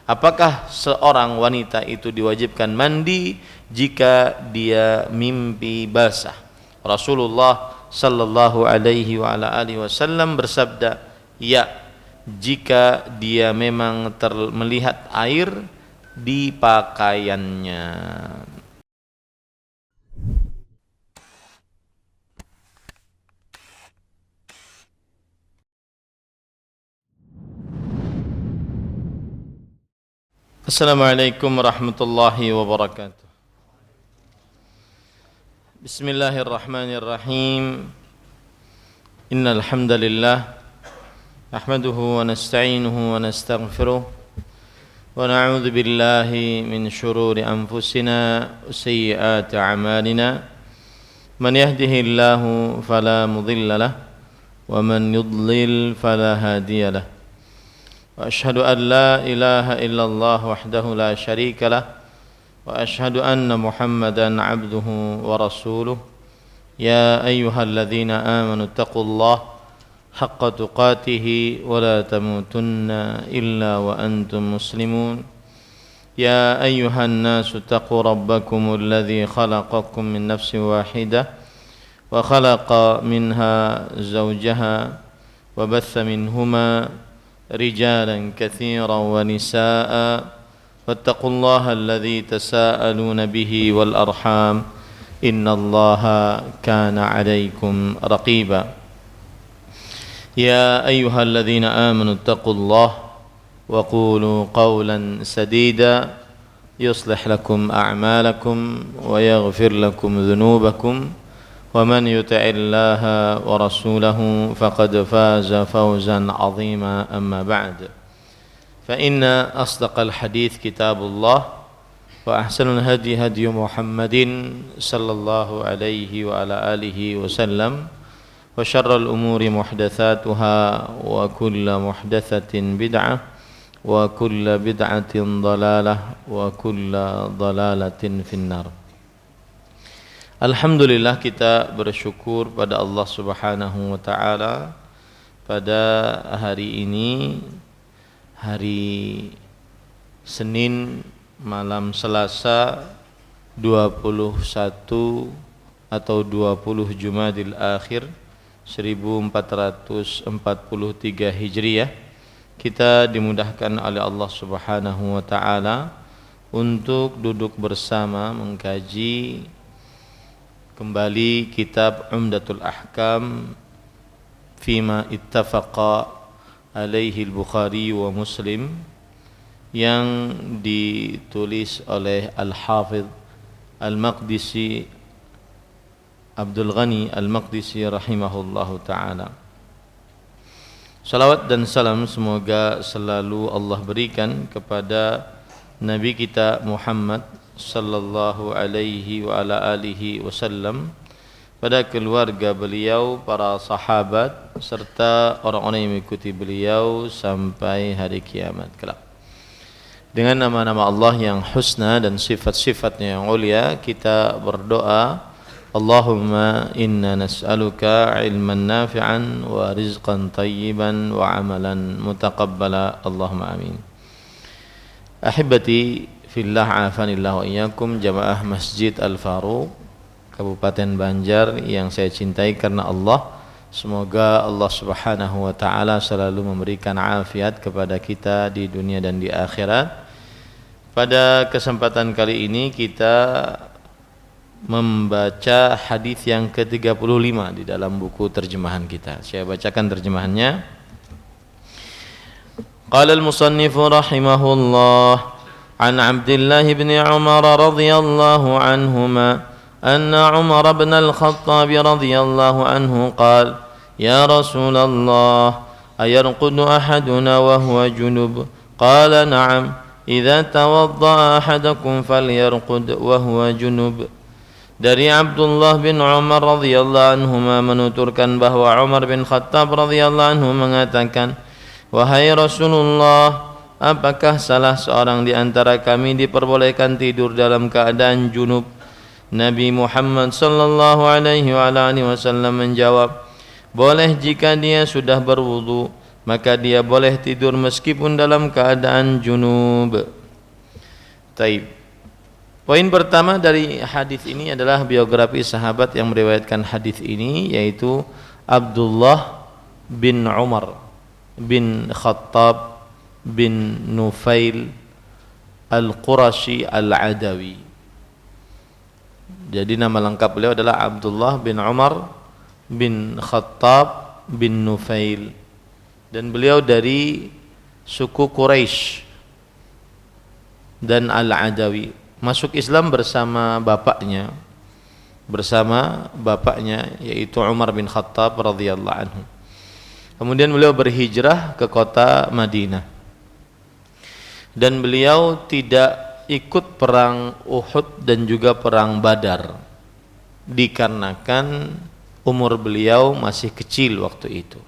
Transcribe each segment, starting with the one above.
apakah seorang wanita itu diwajibkan mandi jika dia mimpi basah? Rasulullah sallallahu alaihi wa ala alihi wasallam bersabda, ya, jika dia memang melihat air di pakaiannya. Assalamualaikum warahmatullahi wabarakatuh. Bismillahirrahmanirrahim. Innal hamdalillah nahmaduhu wa nasta'inuhu wa nastaghfiruh wa na'udzu billahi min shururi anfusina wa sayyiati a'malina. Man yahdihillahu fala mudilla lahu wa man yudlil fala hadiya lahu. وأشهد أن لا إله إلا الله وحده لا شريك له وأشهد أن محمدا عبده ورسوله يا أيها الذين آمنوا اتقوا الله حق تقاته ولا تموتن إلا وأنتم مسلمون يا أيها الناس اتقوا ربكم الذي خلقكم من نفس واحدة وخلق منها زوجها وبث منهما رجالا كثيرا ونساء واتقوا الله الذي تساءلون به والأرحام إن الله كان عليكم رقيبا يا أيها الذين آمنوا اتقوا الله وقولوا قولا سديدا يصلح لكم أعمالكم ويغفر لكم ذنوبكم ومن يطع الله ورسوله فقد فاز فوزا عظيما أما بعد فإن أصدق الحديث كتاب الله وأحسن الهدي هدي محمد صلى الله عليه وعلى آله وسلم وشر الأمور محدثاتها وكل محدثة بدعة وكل بدعة ضلالة وكل ضلالة في النار. Alhamdulillah, kita bersyukur pada Allah Subhanahu wa taala pada hari ini, hari Senin malam Selasa 21 atau 20 Jumadil Akhir 1443 Hijriah, kita dimudahkan oleh Allah Subhanahu wa taala untuk duduk bersama mengkaji kembali kitab Umdatul Ahkam fima ittafaqa alaihi al-Bukhari wa Muslim yang ditulis oleh Al-Hafidh Al-Maqdisi Abdul Ghani Al-Maqdisi rahimahullahu ta'ala. Salawat dan salam semoga selalu Allah berikan kepada Nabi kita Muhammad sallallahu alaihi wa ala alihi wasallam, pada keluarga beliau, para sahabat serta orang-orang yang mengikuti beliau sampai hari kiamat kelak. Dengan nama-nama Allah yang husna dan sifat-sifatnya yang ulia, kita berdoa, Allahumma inna nas'aluka ilman nafi'an wa rizqan tayyiban wa amalan mutaqabbala, Allahumma amin. Ahibati fillah, afanillah wa iyyakum, jamaah Masjid Al-Faruq Kabupaten Banjar yang saya cintai karena Allah. Semoga Allah Subhanahu wa taala selalu memberikan afiat kepada kita di dunia dan di akhirat. Pada kesempatan kali ini kita membaca hadis yang ke-35 di dalam buku terjemahan kita. Saya bacakan terjemahannya. Qala al-musannif rahimahullah عن عبد الله بن عمر رضي الله عنهما أن عمر بن الخطاب رضي الله عنه قال يا رسول الله أيرقد أحدنا وهو جنب قال نعم إذا توضأ أحدكم فليرقد وهو جنب. Dari Abdullah bin Umar radhiyallahu anhuma menuturkan bahwa Umar bin Khattab radhiyallahu anhu mengatakan, wahai Rasulullah, apakah salah seorang di antara kami diperbolehkan tidur dalam keadaan junub? Nabi Muhammad sallallahu alaihi wasallam menjawab, boleh jika dia sudah berwudu. maka dia boleh tidur meskipun dalam keadaan junub. Taib. Poin pertama dari hadis ini adalah biografi sahabat yang meriwayatkan hadis ini, yaitu Abdullah bin Umar bin Khattab bin Nufail Al-Qurashi Al-Adawi. Jadi nama lengkap beliau adalah Abdullah bin Umar bin Khattab bin Nufail, dan beliau dari suku Quraisy dan Al-Adawi. Masuk Islam bersama bapaknya yaitu Umar bin Khattab radhiyallahu anhu. Kemudian beliau berhijrah ke kota Madinah, dan beliau tidak ikut perang Uhud dan juga perang Badar dikarenakan umur beliau masih kecil waktu itu.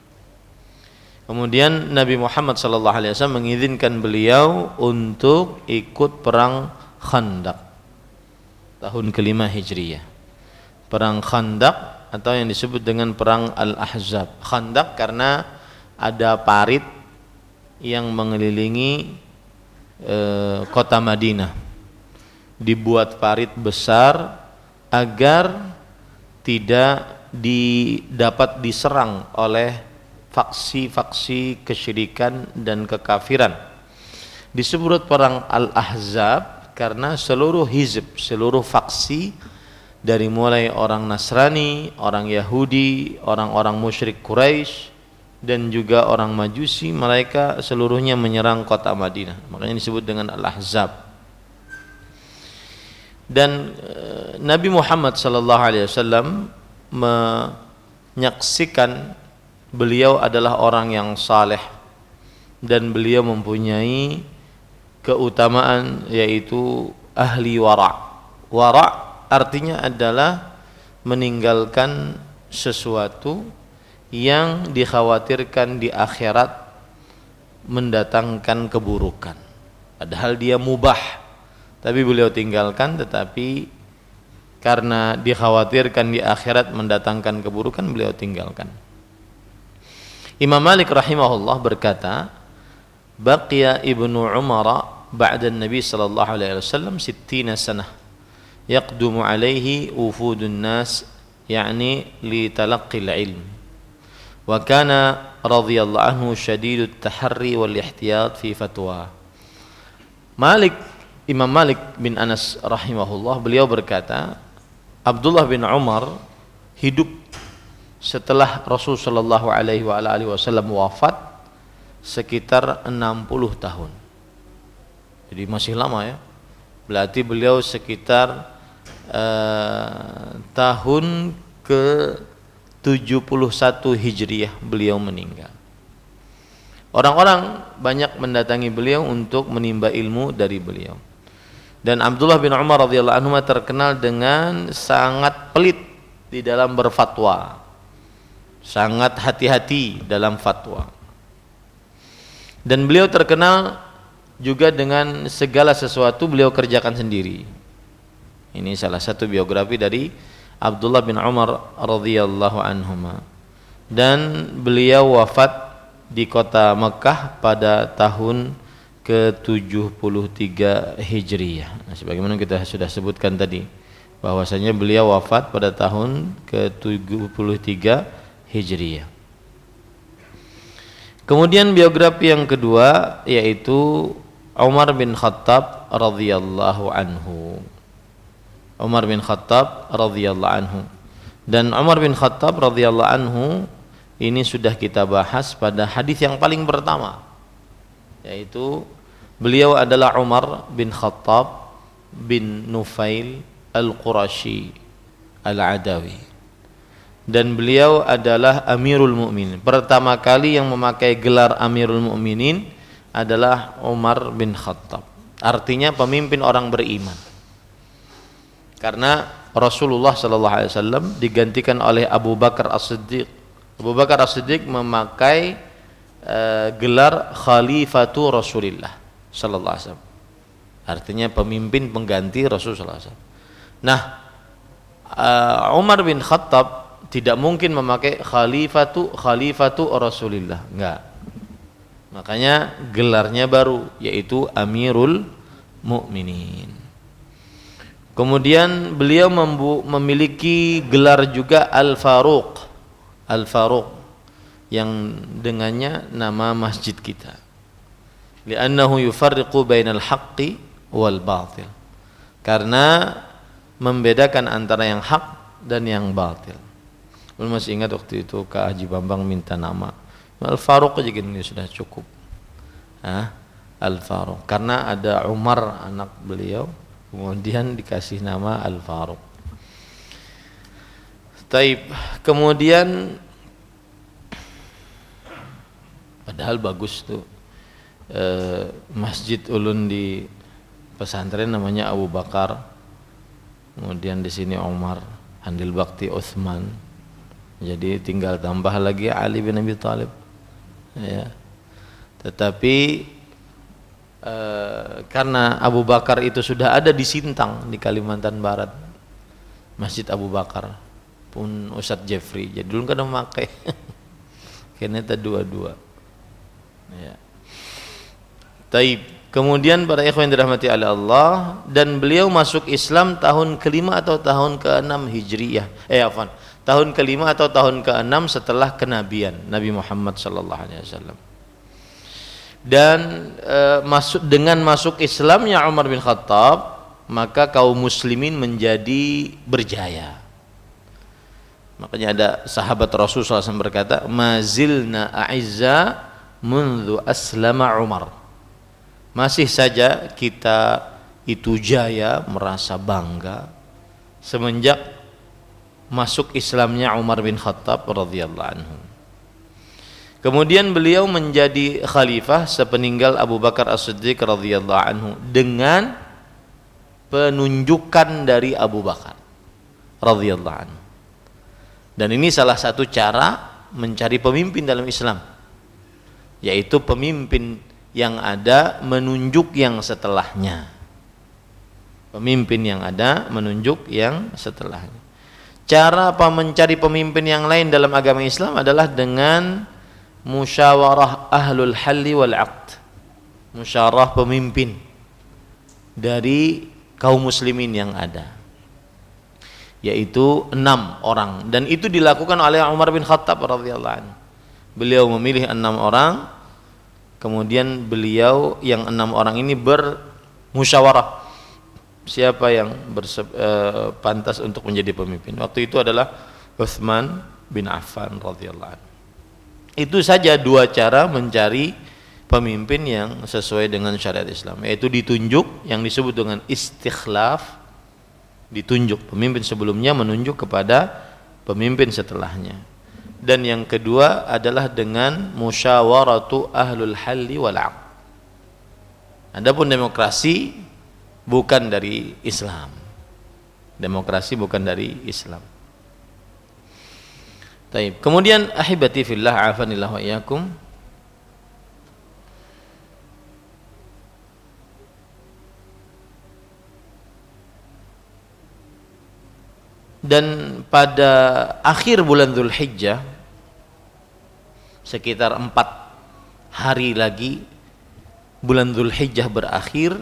Kemudian Nabi Muhammad SAW mengizinkan beliau untuk ikut perang Khandaq tahun ke-5 Hijriyah. Perang Khandaq atau yang disebut dengan perang Al-Ahzab. Khandaq karena ada parit yang mengelilingi kota Madinah. Dibuat parit besar agar tidak dapat diserang oleh faksi-faksi kesyirikan dan kekafiran. Disebut perang Al-Ahzab karena seluruh hizb, seluruh faksi, dari mulai orang Nasrani, orang Yahudi, orang-orang musyrik Quraisy dan juga orang Majusi, mereka seluruhnya menyerang kota Madinah. Makanya disebut dengan Al-Ahzab. Dan Nabi Muhammad SAW menyaksikan beliau adalah orang yang saleh dan beliau mempunyai keutamaan yaitu ahli wara'. Wara' artinya adalah meninggalkan sesuatu yang dikhawatirkan di akhirat mendatangkan keburukan. Padahal dia mubah, tapi beliau tinggalkan, tetapi karena dikhawatirkan di akhirat mendatangkan keburukan, beliau tinggalkan. Imam Malik rahimahullah berkata, baqiya ibnu Umar ba'da Nabi sallallahu alaihi wasallam 60 sanah yaqdumu alaihi ufudun nas, yakni li talaqqil ilm, wa kana radhiyallahu anhu syadidut taharri wal ihtiyat fi fatwa. Imam Malik bin Anas rahimahullah, beliau berkata, Abdullah bin Umar hidup setelah Rasul sallallahu alaihi wasallam wafat sekitar 60 tahun. Jadi masih lama ya. Berarti beliau sekitar tahun ke-71 Hijriyah beliau meninggal. Orang-orang banyak mendatangi beliau untuk menimba ilmu dari beliau. Dan Abdullah bin Umar radhiyallahu anhu terkenal dengan sangat pelit di dalam berfatwa. Sangat hati-hati dalam fatwa. Dan beliau terkenal juga dengan segala sesuatu beliau kerjakan sendiri. Ini salah satu biografi dari Abdullah bin Umar radhiyallahu anhuma. Dan beliau wafat di kota Mekah pada tahun ke-73 Hijriyah. Nah, sebagaimana kita sudah sebutkan tadi, bahwasanya beliau wafat pada tahun ke-73 Hijriyah. Kemudian biografi yang kedua yaitu Umar bin Khattab radhiyallahu anhu. Umar bin Khattab radhiyallahu anhu. Dan Umar bin Khattab radhiyallahu anhu ini sudah kita bahas pada hadis yang paling pertama, yaitu beliau adalah Umar bin Khattab bin Nufail Al-Qurashi Al-Adawi. Dan beliau adalah Amirul Mukminin. Pertama kali yang memakai gelar Amirul Mukminin adalah Umar bin Khattab. Artinya pemimpin orang beriman. Karena Rasulullah SAW digantikan oleh Abu Bakar As-Siddiq. Abu Bakar As-Siddiq memakai gelar Khalifatu Rasulillah sallallahu alaihi wasallam. Artinya pemimpin pengganti Rasulullah SAW. Nah, Umar bin Khattab tidak mungkin memakai khalifatu Rasulillah, enggak. Makanya gelarnya baru, yaitu Amirul Mukminin. Kemudian beliau memiliki gelar juga Al-Faruq. Al-Faruq yang dengannya nama masjid kita. Li'annahu yufarriqu bainal haqqi wal batil. Karena membedakan antara yang hak dan yang batil. Belum masih ingat waktu itu Kak Haji Bambang minta nama Al-Faruq aja gini sudah cukup. Al-Faruq karena ada Umar anak beliau, kemudian dikasih nama Al-Faruq. Taib. Kemudian padahal bagus tuh Masjid Ulun di pesantren namanya Abu Bakar. Kemudian di sini Umar, Handil Bakti Utsman. Jadi tinggal tambah lagi Ali bin Abi Thalib. Ya. Tetapi karena Abu Bakar itu sudah ada di Sintang di Kalimantan Barat, Masjid Abu Bakar pun Ustadz Jeffrey, jadi dulu kan memakai kayaknya dua-dua. Ya. Taib. Kemudian para ikhwan yang dirahmati oleh Allah, dan beliau masuk Islam tahun ke-5 atau tahun ke-6 Hijriyah. Tahun ke-5 atau tahun ke-6 setelah kenabian Nabi Muhammad sallallahu alaihi wasallam. Dan dengan masuk Islamnya Umar bin Khattab, maka kaum muslimin menjadi berjaya. Makanya ada sahabat Rasulullah SAW berkata, "Mazilna a'izza mundu aslama Umar." Masih saja kita itu jaya, merasa bangga semenjak masuk Islamnya Umar bin Khattab radhiyallahu anhu. Kemudian beliau menjadi khalifah sepeninggal Abu Bakar As-Siddiq radhiyallahu anhu dengan penunjukan dari Abu Bakar radhiyallahu anhu. Dan ini salah satu cara mencari pemimpin dalam Islam, yaitu pemimpin yang ada menunjuk yang setelahnya. Pemimpin yang ada menunjuk yang setelahnya. Cara apa mencari pemimpin yang lain dalam agama Islam adalah dengan musyawarah ahlul halli wal aqd. Musyawarah pemimpin dari kaum muslimin yang ada, yaitu 6 orang, dan itu dilakukan oleh Umar bin Khattab radhiyallahu anhu. Beliau memilih 6 orang, kemudian beliau yang 6 orang ini bermusyawarah siapa yang pantas untuk menjadi pemimpin. Waktu itu adalah Utsman bin Affan radhiyallahu anhu. Itu saja 2 cara mencari pemimpin yang sesuai dengan syariat Islam, yaitu ditunjuk, yang disebut dengan istikhlaf, ditunjuk pemimpin sebelumnya menunjuk kepada pemimpin setelahnya. Dan yang kedua adalah dengan musyawaratu ahlul halli wal aqd. Adapun demokrasi bukan dari Islam. Demokrasi bukan dari Islam. Taib. Kemudian ahibati fillah afanillah wa iyyakum. Dan pada akhir bulan Dzulhijjah, sekitar 4 hari lagi bulan Dzulhijjah berakhir,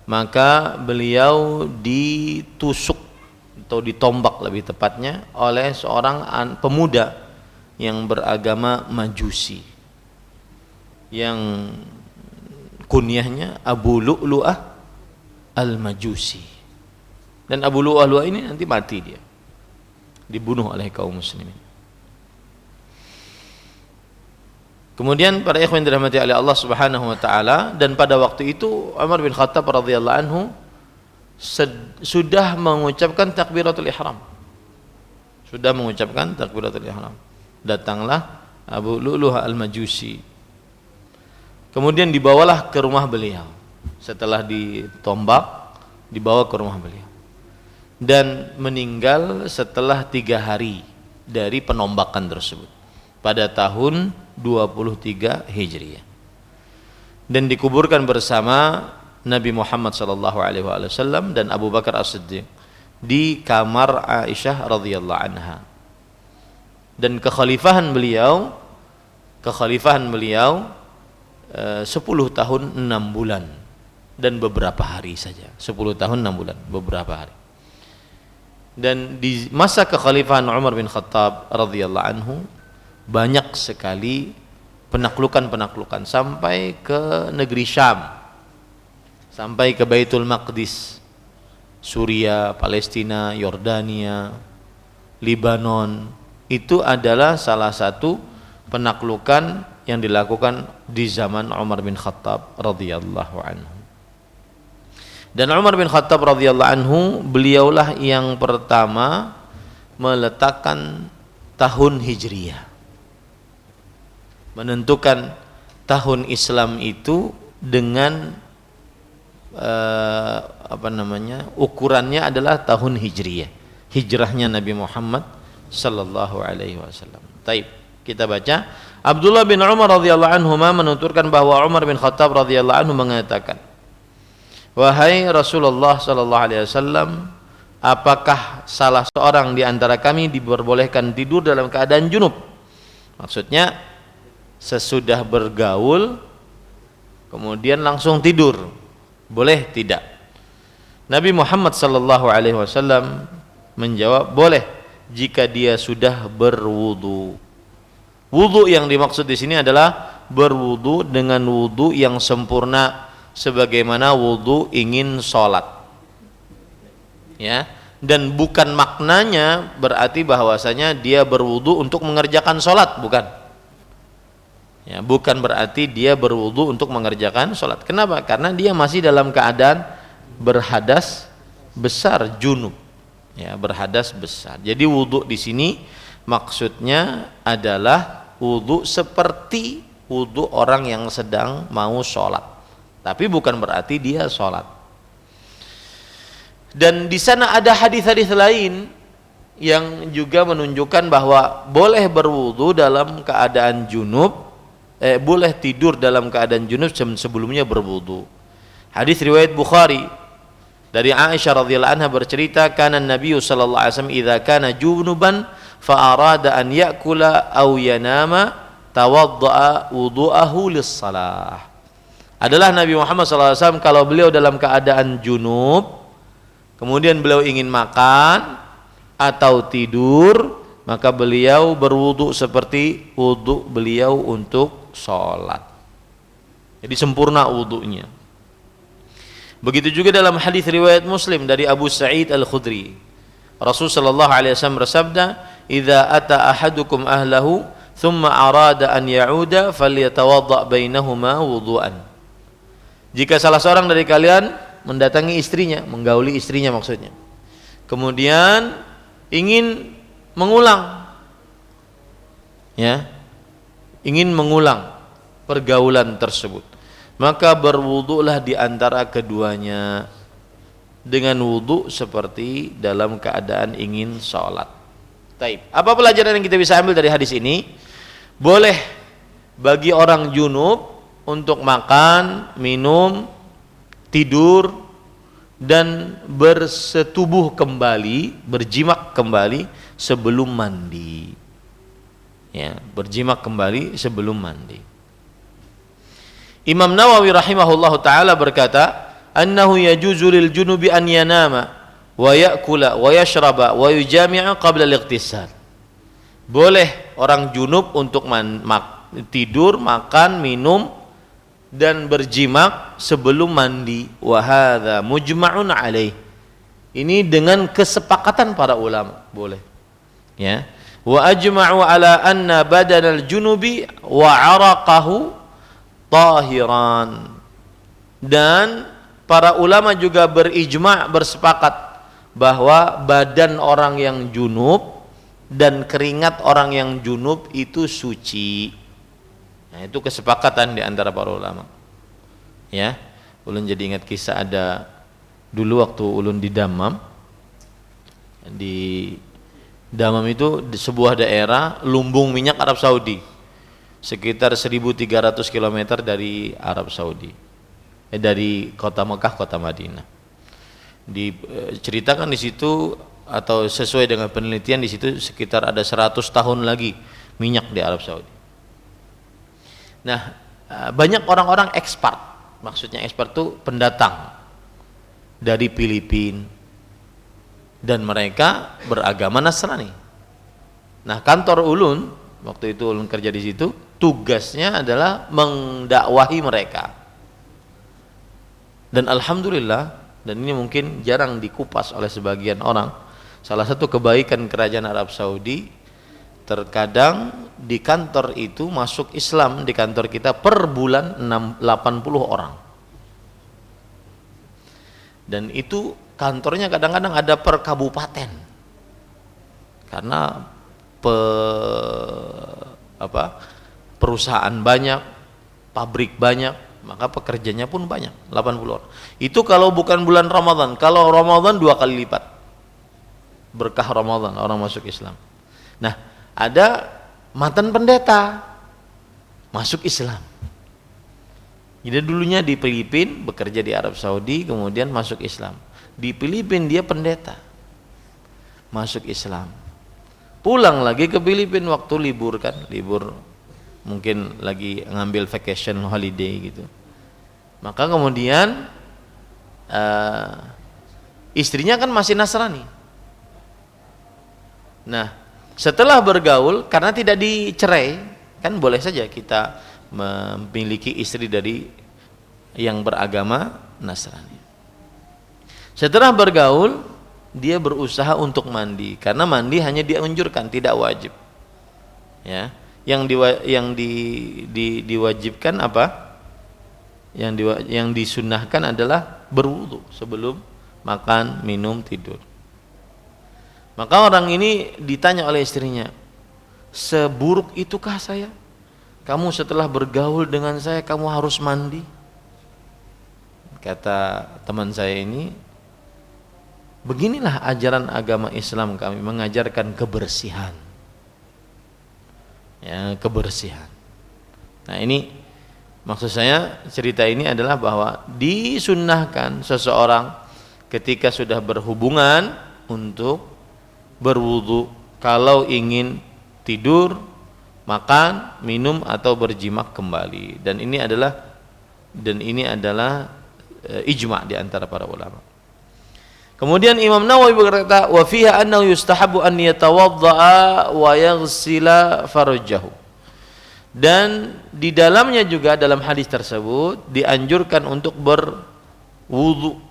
maka beliau ditusuk atau ditombak lebih tepatnya oleh seorang pemuda yang beragama Majusi, yang kunyahnya Abu Lu'lu'ah Al-Majusi. Dan Abu Lu'lu'ah ini nanti mati, dia dibunuh oleh kaum muslimin. Kemudian para ikhwan yang dirahmati oleh Allah Subhanahu wa taala, dan pada waktu itu Umar bin Khattab radhiyallahu anhu sudah mengucapkan takbiratul ihram. Sudah mengucapkan takbiratul ihram. Datanglah Abu Lu'lu'ah Al-Majusi. Kemudian dibawalah ke rumah beliau. Setelah ditombak, dibawa ke rumah beliau. Dan meninggal setelah 3 hari dari penombakan tersebut pada tahun 23 Hijriah, dan dikuburkan bersama Nabi Muhammad sallallahu alaihi wasallam dan Abu Bakar As-Siddiq di kamar Aisyah radhiyallahu anha. Dan kekhalifahan beliau 10 tahun 6 bulan dan beberapa hari saja. 10 tahun 6 bulan beberapa hari. Dan di masa kekhalifahan Umar bin Khattab radhiyallahu anhu banyak sekali penaklukan sampai ke negeri Syam, sampai ke Baitul Maqdis, Suria, Palestina, Yordania, Libanon. Itu adalah salah satu penaklukan yang dilakukan di zaman Umar bin Khattab radhiyallahu anhu. Dan Umar bin Khattab radhiyallahu anhu, beliaulah yang pertama meletakkan tahun Hijriyah, menentukan tahun Islam itu dengan ukurannya adalah tahun Hijriyah, hijrahnya Nabi Muhammad sallallahu alaihi wasallam. Taib, kita baca. Abdullah bin Umar radhiyallahu anhu menuturkan bahwa Umar bin Khattab radhiyallahu anhu mengatakan, wahai Rasulullah sallallahu alaihi wasallam, apakah salah seorang di antara kami diperbolehkan tidur dalam keadaan junub? Maksudnya sesudah bergaul kemudian langsung tidur, boleh tidak? Nabi Muhammad sallallahu alaihi wasallam menjawab, boleh jika dia sudah berwudu. Wudu yang dimaksud di sini adalah berwudu dengan wudu yang sempurna, sebagaimana wudu ingin sholat, ya. Dan bukan maknanya berarti bahwasanya dia berwudu untuk mengerjakan sholat, bukan. Ya, bukan berarti dia berwudu untuk mengerjakan sholat. Kenapa? Karena dia masih dalam keadaan berhadas besar, junub. Ya, berhadas besar. Jadi wudu di sini maksudnya adalah wudu seperti wudu orang yang sedang mau sholat, tapi bukan berarti dia sholat. Dan di sana ada hadis-hadis lain yang juga menunjukkan bahwa boleh berwudu dalam keadaan junub, boleh tidur dalam keadaan junub sebelumnya berwudu. Hadis riwayat Bukhari dari Aisyah radhiyallahu anha bercerita, kana Nabi sallallahu alaihi wasallam idza kana junuban fa arada an ya'kula aw yanama tawadda'a wudu'ahu lis-shalah. Adalah Nabi Muhammad SAW kalau beliau dalam keadaan junub, kemudian beliau ingin makan atau tidur, maka beliau berwudu seperti wudu beliau untuk sholat. Jadi sempurna wudunya. Begitu juga dalam hadis riwayat Muslim dari Abu Sa'id Al-Khudri, Rasul sallallahu alaihi wasallam bersabda, idza ata ahadukum ahlahu thumma arada an ya'uda falyatawadda bainahuma wudu'an. Jika salah seorang dari kalian mendatangi istrinya, menggauli istrinya maksudnya, kemudian ingin mengulang, ya, ingin mengulang pergaulan tersebut, maka berwudulah di antara keduanya dengan wudu seperti dalam keadaan ingin sholat. Taib. Apa pelajaran yang kita bisa ambil dari hadis ini? Boleh bagi orang junub untuk makan, minum, tidur, dan bersetubuh kembali, berjimak kembali sebelum mandi. Ya, berjimak kembali sebelum mandi. Imam Nawawi rahimahullahu taala berkata, annahu yajuzu lil junubi an yanama wa ya'kula wa yashraba wa yujami'a qabla al-ightisal. Boleh orang junub untuk tidur, makan, minum dan berjimak sebelum mandi. Wa hadza mujma'un alaih. Ini dengan kesepakatan para ulama, boleh. Ya. Wa ajma'u ala anna badanal junubi wa 'araqahu tahiran. Dan para ulama juga berijma', bersepakat bahwa badan orang yang junub dan keringat orang yang junub itu suci. Nah, itu kesepakatan di antara para ulama. Ya, ulun jadi ingat kisah ada dulu waktu ulun di Dammam. Di Dammam itu di sebuah daerah lumbung minyak Arab Saudi, sekitar 1.300 km dari Arab Saudi, dari kota Mekah, kota Madinah. Diceritakan di situ, atau sesuai dengan penelitian di situ, sekitar ada 100 tahun lagi minyak di Arab Saudi. Nah, banyak orang-orang ekspat. Maksudnya ekspat itu pendatang dari Filipina dan mereka beragama Nasrani. Nah, kantor Ulun waktu itu Ulun kerja di situ, tugasnya adalah mendakwahi mereka. Dan alhamdulillah, dan ini mungkin jarang dikupas oleh sebagian orang, salah satu kebaikan kerajaan Arab Saudi, terkadang di kantor itu masuk Islam di kantor kita per bulan 80 orang. Dan itu kantornya kadang-kadang ada per kabupaten. Karena perusahaan banyak, pabrik banyak, maka pekerjanya pun banyak, 80 orang. Itu kalau bukan bulan Ramadan. Kalau Ramadan 2 kali lipat. Berkah Ramadan orang masuk Islam. Nah, ada mantan pendeta masuk Islam. Jadi dulunya di Filipina, bekerja di Arab Saudi, kemudian masuk Islam. Di Filipina dia pendeta, masuk Islam. Pulang lagi ke Filipina waktu libur kan, libur mungkin lagi ngambil vacation holiday gitu. Maka kemudian istrinya kan masih Nasrani. Nah, setelah bergaul, karena tidak dicerai, kan boleh saja kita memiliki istri dari yang beragama Nasrani. Setelah bergaul, dia berusaha untuk mandi, karena mandi hanya dianjurkan, tidak wajib. Ya, yang diwajibkan apa? Yang disunnahkan adalah berwudu sebelum makan, minum, tidur. Maka orang ini ditanya oleh istrinya, seburuk itukah saya? Kamu setelah bergaul dengan saya, kamu harus mandi? Kata teman saya ini, beginilah ajaran agama Islam kami, mengajarkan kebersihan. Ya, kebersihan. Nah, ini maksud saya, cerita ini adalah bahwa disunnahkan seseorang ketika sudah berhubungan untuk berwudu kalau ingin tidur, makan, minum atau berjimak kembali. Dan ini adalah ijma' di antara para ulama. Kemudian Imam Nawawi berkata, wa fiha annahu yustahabu an yatawadda'a wa yaghsila farjahu. Dan di dalamnya juga, dalam hadis tersebut dianjurkan untuk berwudu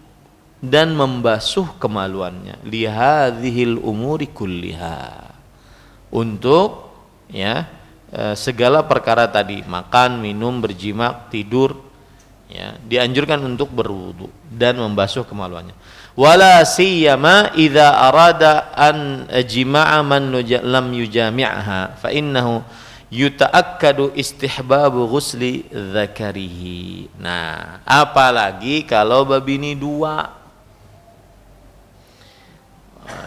dan membasuh kemaluannya, lihadhil umuri kulliha, untuk ya segala perkara tadi, makan, minum, berjimak, tidur, ya, dianjurkan untuk berwudu dan membasuh kemaluannya. Wala siyama idza arada an jima'a man lam yujami'ha fa innahu yuta'akkadu istihbabu ghusli dzakarihi. Nah, apalagi kalau babini dua,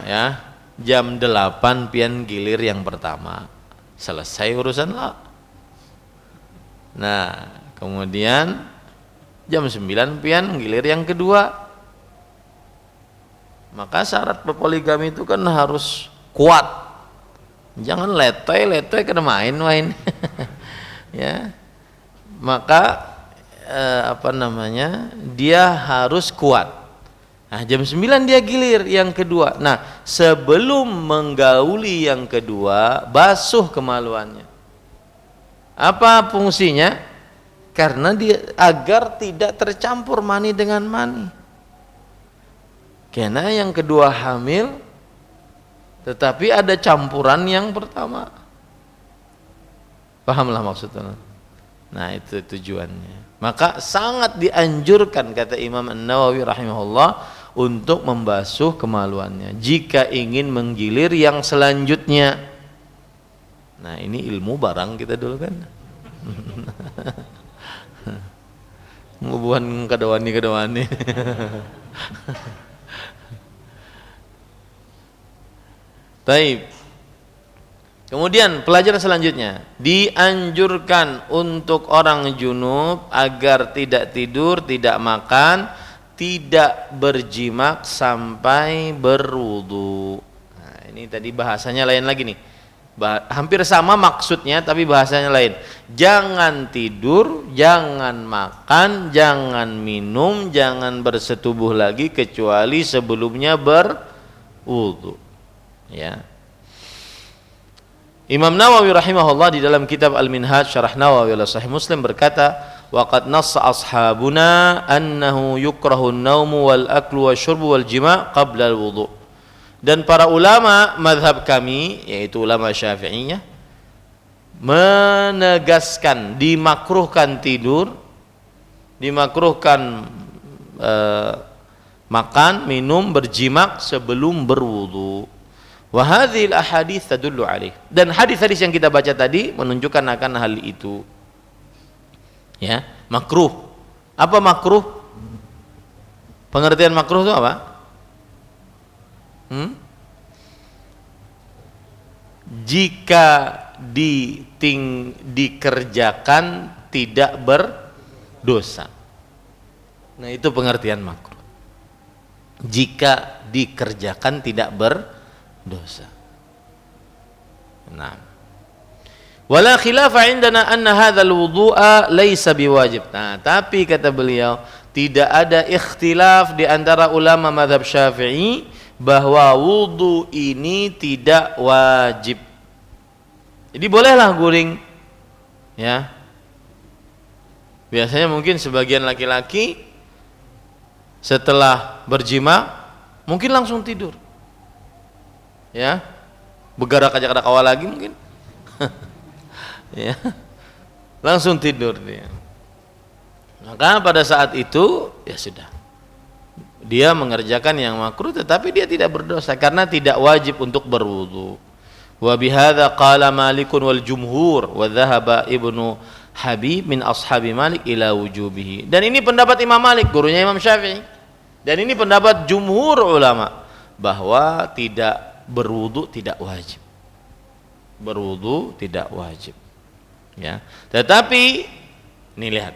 ya, jam 8 pian gilir yang pertama, selesai urusan lah. Nah, kemudian jam 9 pian gilir yang kedua. Maka syarat berpoligami itu kan harus kuat. Jangan letoy kena main-main. Ya. Maka dia harus kuat. Nah, jam 9 dia gilir yang kedua. Nah, sebelum menggauli yang kedua, basuh kemaluannya. Apa fungsinya? Karena dia agar tidak tercampur mani dengan mani. Karena yang kedua hamil, tetapi ada campuran yang pertama. Pahamlah maksudnya. Nah, itu tujuannya. Maka sangat dianjurkan, kata Imam An-Nawawi rahimahullah, untuk membasuh kemaluannya jika ingin menggilir yang selanjutnya. Nah, ini ilmu barang kita dulu kan. Ngubuhan kedawani. Baik. Kemudian pelajaran selanjutnya, dianjurkan untuk orang junub agar tidak tidur, tidak makan, tidak berjimak sampai berwudu. Nah, ini tadi bahasanya lain lagi nih. Hampir sama maksudnya tapi bahasanya lain. Jangan tidur, jangan makan, jangan minum, jangan bersetubuh lagi kecuali sebelumnya berwudu. Ya. Imam Nawawi rahimahullah di dalam kitab Al-Minhaj Syarah Nawawi ala Sahih Muslim berkata, "Wa qad nassa ashabuna annahu yukrahu an-naumu wal aklu wasyurbu wal jima' qabla al-wudu." Dan para ulama mazhab kami, yaitu ulama Syafi'iyah, menegaskan dimakruhkan tidur, dimakruhkan makan, minum, berjimak sebelum berwudu. Wa hadhil ahadits tadullu alaih. Dan hadis-hadis yang kita baca tadi menunjukkan akan hal itu. Ya, makruh. Apa makruh? Pengertian makruh itu apa? Jika dikerjakan tidak berdosa. Nah, itu pengertian makruh. Jika dikerjakan tidak berdosa. Nah, wala khilafa indana anna hadzal wudu'a laisa biwajib. Nah, tapi kata beliau, tidak ada ikhtilaf di antara ulama mazhab Syafi'i bahwa wudu ini tidak wajib. Jadi bolehlah guring, ya. Biasanya mungkin sebagian laki-laki setelah berjima mungkin langsung tidur, ya, begarak aja kada kawal lagi mungkin, ya, langsung tidur dia. Maka pada saat itu ya sudah, dia mengerjakan yang makruh tetapi dia tidak berdosa karena tidak wajib untuk berwudu. Wa bihadza qala Malikun wal jumhur wa dhahaba Ibnu Habib min ashabi Malik ila wujubihi. Dan ini pendapat Imam Malik, gurunya Imam Syafi'i. Dan ini pendapat jumhur ulama bahwa tidak berwudu tidak wajib. Berwudu tidak wajib. Ya. Tetapi ini lihat,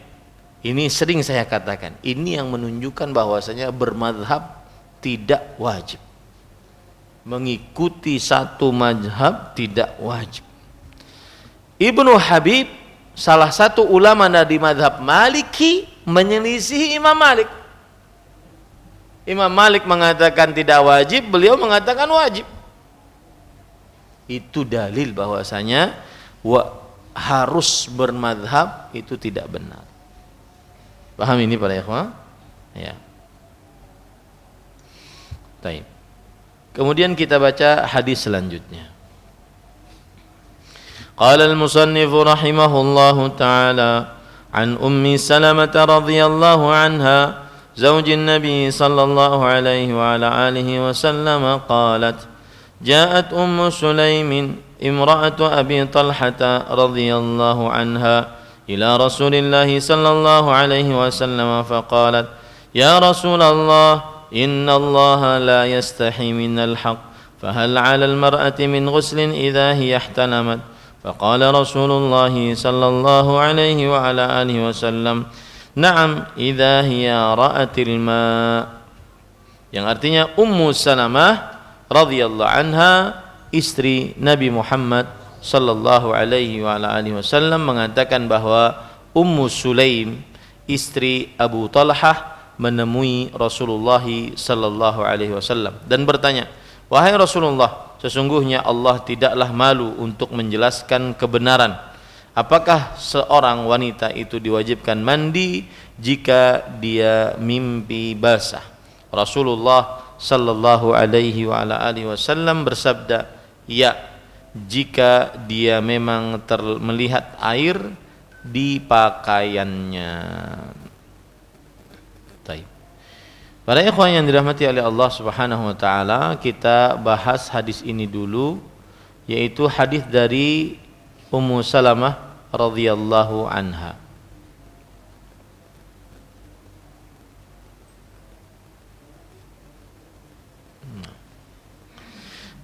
ini sering saya katakan, ini yang menunjukkan bahwasanya bermadhab tidak wajib. Mengikuti satu mazhab tidak wajib. Ibnu Habib, salah satu ulama dari mazhab Maliki, menyelisih Imam Malik. Imam Malik mengatakan tidak wajib, beliau mengatakan wajib. Itu dalil bahwasanya harus bermadhab itu tidak benar. Paham ini para ikhwah? Ya. Baik. Kemudian kita baca hadis selanjutnya. Qala al-musannif rahimahullahu ta'ala an Ummi Salamah radhiyallahu anha zawjin Nabi sallallahu alaihi wa ala alihi wa sallam qalat ja'at Ummu Sulaimin imra'atu Abi Talhah radhiyallahu anha ila Rasulillah sallallahu alaihi wasallam faqalat ya Rasulullah inna Allah la yastahi minal haqq fahal 'ala al-mar'ati min ghuslin idha hiya ihtalamat faqala Rasulullah sallallahu alaihi wa ala alihi wasallam na'am idha hiya ra'atil ma', yang artinya Ummu Salamah radhiyallahu anha istri Nabi Muhammad sallallahu alaihi wa ala alihi wasallam mengatakan bahwa Ummu Sulaim istri Abu Talhah menemui Rasulullah sallallahu alaihi wasallam dan bertanya, "Wahai Rasulullah, sesungguhnya Allah tidaklah malu untuk menjelaskan kebenaran. Apakah seorang wanita itu diwajibkan mandi jika dia mimpi basah?" Rasulullah sallallahu alaihi wa ala alihi wasallam bersabda, "Ya, jika dia memang melihat air di pakaiannya." Baik. Para ikhwan yang dirahmati oleh Allah Subhanahu wa taala, kita bahas hadis ini dulu, yaitu hadis dari Ummu Salamah radhiyallahu anha.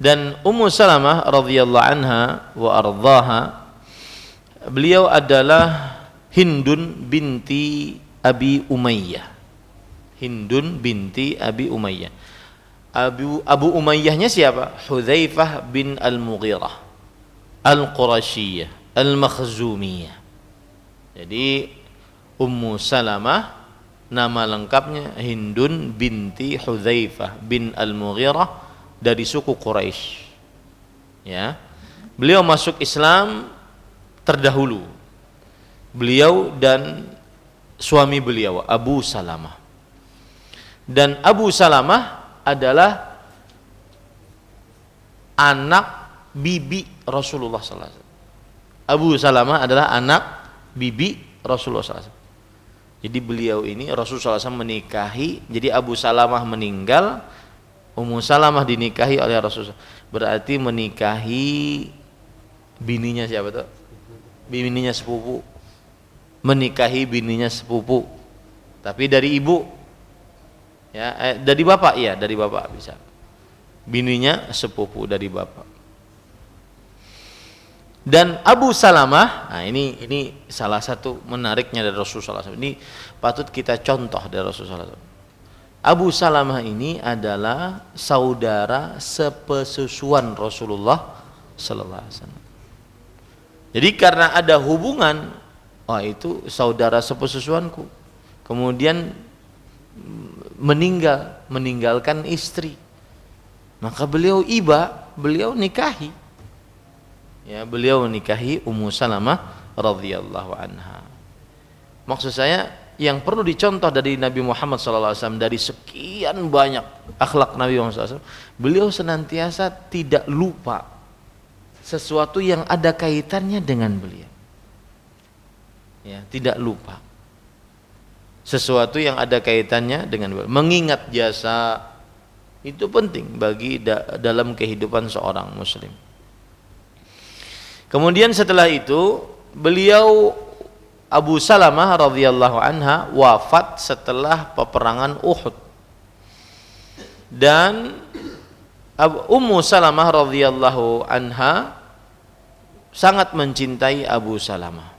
Dan Ummu Salamah radhiyallahu anha wa ardhaha, beliau adalah Hindun binti Abi Umayyah. Hindun binti Abi Umayyah. Abu Umayyahnya siapa? Hudzaifah bin Al-Mughirah. Al-Qurashiyah Al-Makhzumiyah. Jadi Ummu Salamah nama lengkapnya Hindun binti Hudzaifah bin Al-Mughirah dari suku Quraisy. Ya. Beliau masuk Islam terdahulu. Beliau dan suami beliau Abu Salamah. Dan Abu Salamah adalah anak bibi Rasulullah sallallahu alaihi wasallam. Abu Salamah adalah anak bibi Rasulullah sallallahu alaihi wasallam. Jadi beliau ini Rasulullah SAW menikahi, jadi Abu Salamah meninggal, Ummu Salamah dinikahi oleh Rasulullah. Berarti menikahi bininya siapa tuh? Bininya sepupu. Menikahi bininya sepupu. Tapi dari ibu. Ya, dari bapak, iya, dari bapak bisa. Bininya sepupu dari bapak. Dan Abu Salamah, nah ini salah satu menariknya dari Rasulullah SAW. Ini patut kita contoh dari Rasulullah SAW. Abu Salamah ini adalah saudara sepesusuan Rasulullah SAW. Jadi karena ada hubungan, itu saudara sepesusuanku. Kemudian meninggalkan istri. Maka beliau nikahi. Ya, beliau menikahi Ummu Salamah radhiyallahu anha. Maksud saya yang perlu dicontoh dari Nabi Muhammad SAW dari sekian banyak akhlak Nabi Muhammad SAW, beliau senantiasa tidak lupa sesuatu yang ada kaitannya dengan beliau. Ya, tidak lupa sesuatu yang ada kaitannya dengan beliau. Mengingat jasa itu penting bagi dalam kehidupan seorang muslim. Kemudian setelah itu beliau Abu Salamah radhiyallahu anha wafat setelah peperangan Uhud. Dan Ummu Salamah radhiyallahu anha sangat mencintai Abu Salamah.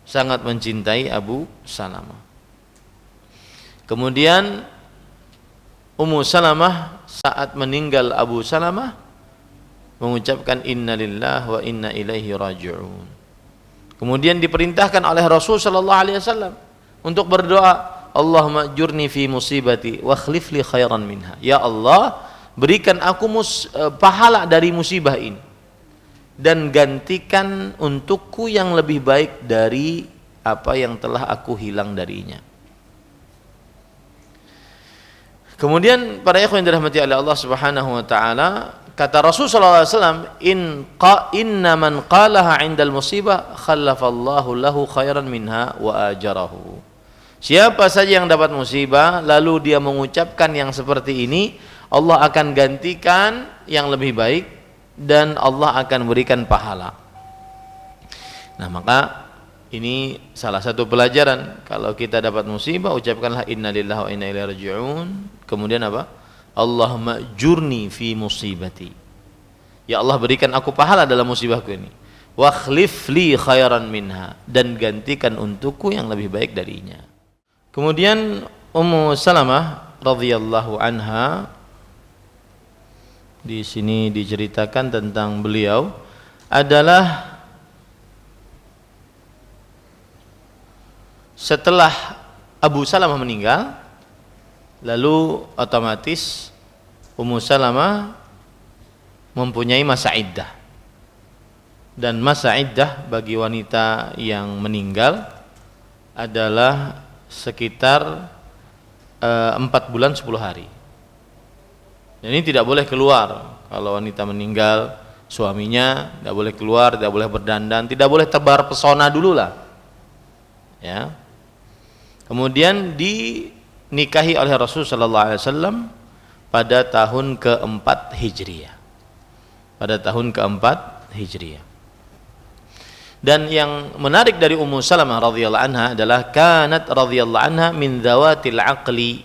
Sangat mencintai Abu Salamah. Kemudian Ummu Salamah saat meninggal Abu Salamah mengucapkan innalillahi wa inna ilaihi raji'un. Kemudian diperintahkan oleh Rasul sallallahu alaihi wasallam untuk berdoa, Allahumma ajurni fi musibati wa akhlif li khairan minha. Ya Allah, berikan aku pahala dari musibah ini dan gantikan untukku yang lebih baik dari apa yang telah aku hilang darinya. Kemudian para ikhwan yang dirahmati oleh Allah Subhanahu wa taala, kata Rasulullah SAW, inna man qalaha 'indal musibah khallafallahu lahu khairan minha wa ajarahu. Siapa saja yang dapat musibah lalu dia mengucapkan yang seperti ini, Allah akan gantikan yang lebih baik dan Allah akan berikan pahala. Nah, maka ini salah satu pelajaran, kalau kita dapat musibah ucapkanlah innalillahi wa inna ilaihi raji'un. Kemudian apa? Allahumma jurni fi musibati. Ya Allah, berikan aku pahala dalam musibahku ini. Wa akhlif li khairan minha, dan gantikan untukku yang lebih baik darinya. Kemudian Ummu Salamah radhiyallahu anha, di sini diceritakan tentang beliau adalah setelah Abu Salamah meninggal, lalu otomatis Ummu Salamah mempunyai masa iddah. Dan masa iddah bagi wanita yang meninggal adalah sekitar 4 bulan 10 hari. Dan ini tidak boleh keluar. Kalau wanita meninggal, suaminya tidak boleh keluar, tidak boleh berdandan, tidak boleh tebar pesona dulu lah. Ya. Kemudian dinikahi oleh Rasulullah sallallahu alaihi wasallam pada tahun keempat Hijriah. Pada tahun keempat Hijriah. Dan yang menarik dari Ummu Salamah radhiyallahu anha adalah kanat radhiyallahu anha min dzawatil aqli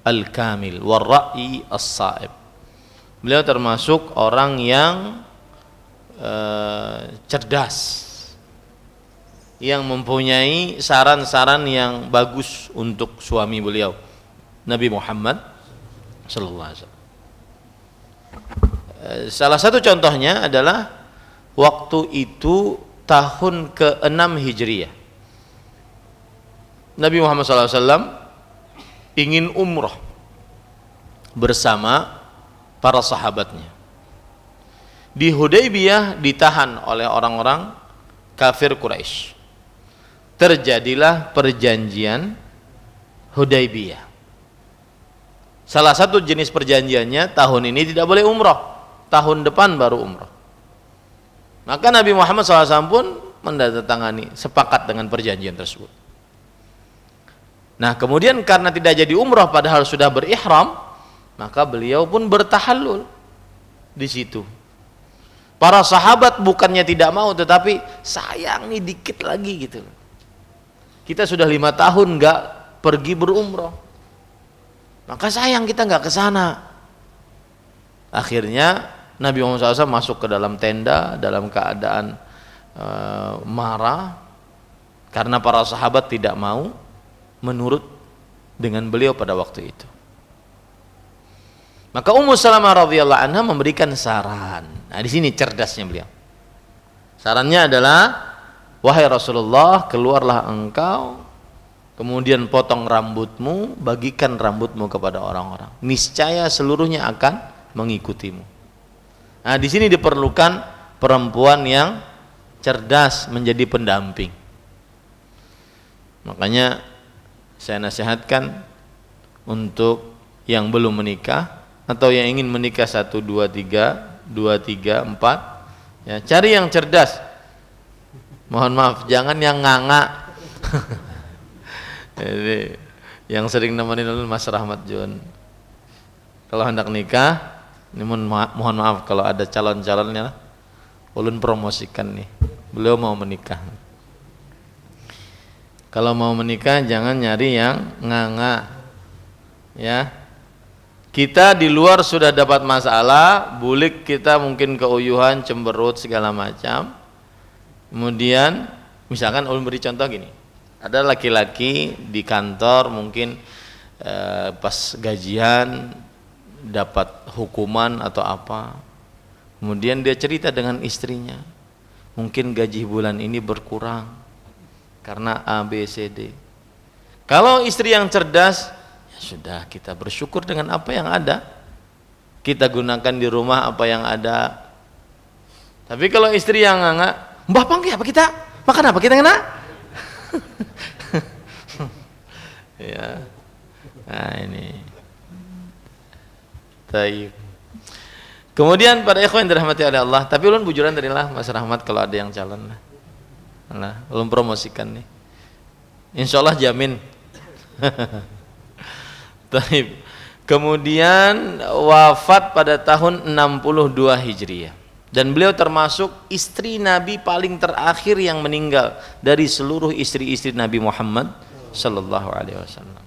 al-kamil war ra'yi as-sa'ib. Beliau termasuk orang yang cerdas, yang mempunyai saran-saran yang bagus untuk suami beliau, Nabi Muhammad sallallahu alaihi wasallam. Salah satu contohnya adalah waktu itu tahun ke-6 Hijriah. Nabi Muhammad SAW ingin umrah bersama para sahabatnya. Di Hudaybiyah ditahan oleh orang-orang kafir Quraisy. Terjadilah perjanjian Hudaybiyah. Salah satu jenis perjanjiannya, tahun ini tidak boleh umrah, tahun depan baru umrah. Maka Nabi Muhammad SAW pun menandatangani, sepakat dengan perjanjian tersebut. Nah, kemudian karena tidak jadi umrah padahal sudah berihram, maka beliau pun bertahallul di situ. Para sahabat bukannya tidak mau, tetapi sayang nih dikit lagi gitu. Kita sudah 5 tahun nggak pergi berumrah, maka sayang kita nggak ke sana. Akhirnya Nabi Muhammad SAW masuk ke dalam tenda dalam keadaan marah karena para sahabat tidak mau menurut dengan beliau pada waktu itu. Maka Ummu Salamah radhiyallahu anha memberikan saran. Nah, di sini cerdasnya beliau. Sarannya adalah, wahai Rasulullah, keluarlah engkau, kemudian potong rambutmu, bagikan rambutmu kepada orang-orang. Niscaya seluruhnya akan mengikutimu. Nah, di sini diperlukan perempuan yang cerdas menjadi pendamping. Makanya saya nasihatkan untuk yang belum menikah atau yang ingin menikah 1, 2, 3, 4, ya, cari yang cerdas. Mohon maaf, jangan yang nganga. Jadi, yang sering nemenin Mas Rahmat Jun. Kalau hendak nikah, ini mohon maaf kalau ada calon-calonnya, ulun promosikan nih. Beliau mau menikah. Kalau mau menikah jangan nyari yang nganga. Ya. Kita di luar sudah dapat masalah, bulik kita mungkin keuyuhan, cemberut segala macam. Kemudian misalkan ulun beri contoh gini. Ada laki-laki di kantor mungkin pas gajian dapat hukuman atau apa. Kemudian dia cerita dengan istrinya. Mungkin gaji bulan ini berkurang karena A, B, C, D. Kalau istri yang cerdas, sudah, kita bersyukur dengan apa yang ada, kita gunakan di rumah apa yang ada. Tapi kalau istri yang nganga, mbah panggil apa kita makan, apa kita kena? Ya, nah ini. Taib. Kemudian pada ikhwan yang dirahmati oleh Allah, tapi ulun bujuran tadilah Mas Rahmat kalau ada yang calon lah. Nah, ulun promosikan nih. Insyaallah jamin. Taib. Kemudian wafat pada tahun 62 Hijriah. Dan beliau termasuk istri Nabi paling terakhir yang meninggal dari seluruh istri-istri Nabi Muhammad sallallahu alaihi wasallam.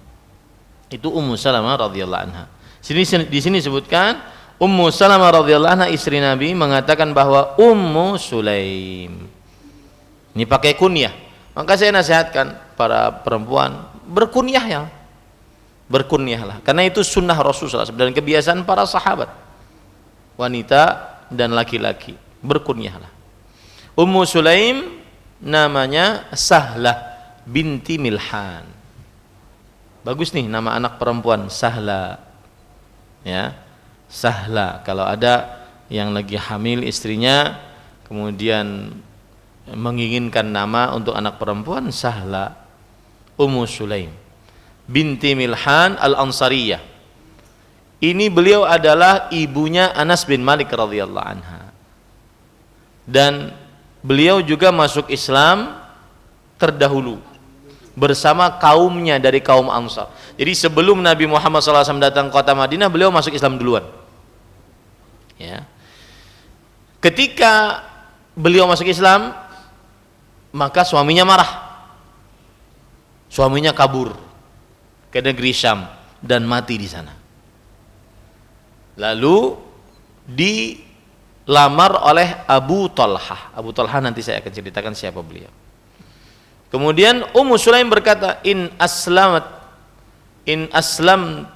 Itu Ummu Salamah radhiyallahu anha. Di sini sebutkan Ummu Salamah radhiyallahu anha istri Nabi mengatakan bahwa Ummu Sulaim. Ini pakai kunyah. Maka saya nasihatkan para perempuan berkunyah ya. Berkunyahlah, karena itu sunnah Rasulullah dan kebiasaan para sahabat, wanita dan laki-laki berkunyahlah. Ummu Sulaim namanya Sahlah binti Milhan. Bagus nih nama anak perempuan, Sahlah. Ya, Sahlah. Kalau ada yang lagi hamil istrinya, kemudian menginginkan nama untuk anak perempuan, Sahlah. Ummu Sulaim binti Milhan al-Ansariyah. Ini beliau adalah ibunya Anas bin Malik radhiyallahu anha. Dan beliau juga masuk Islam terdahulu bersama kaumnya dari kaum Ansar. Jadi sebelum Nabi Muhammad SAW datang ke kota Madinah, beliau masuk Islam duluan. Ya. Ketika beliau masuk Islam, maka suaminya marah. Suaminya kabur ke negeri Syam dan mati di sana. Lalu dilamar oleh Abu Talhah. Abu Talhah nanti saya akan ceritakan siapa beliau. Kemudian Ummu Sulaim berkata, in aslamta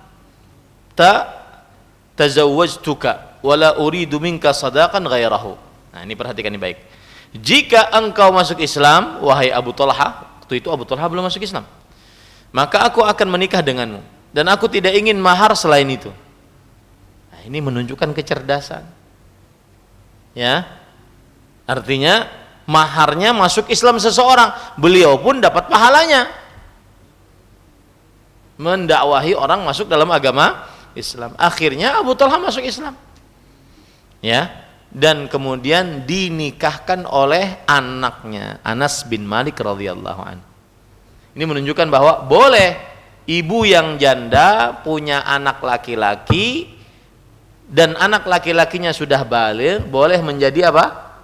tazawwajtuka wala uridu minka sadaqan ghairahu. Nah, ini perhatikan ini baik. Jika engkau masuk Islam, wahai Abu Talha, waktu itu Abu Talha belum masuk Islam, maka aku akan menikah denganmu dan aku tidak ingin mahar selain itu. Nah, ini menunjukkan kecerdasan. Ya. Artinya maharnya masuk Islam seseorang, beliau pun dapat pahalanya. Mendakwahi orang masuk dalam agama Islam. Akhirnya Abu Talha masuk Islam. Ya. Dan kemudian dinikahkan oleh anaknya Anas bin Malik radhiyallahu anhu. Ini menunjukkan bahwa boleh ibu yang janda punya anak laki-laki dan anak laki-lakinya sudah baligh, boleh menjadi apa?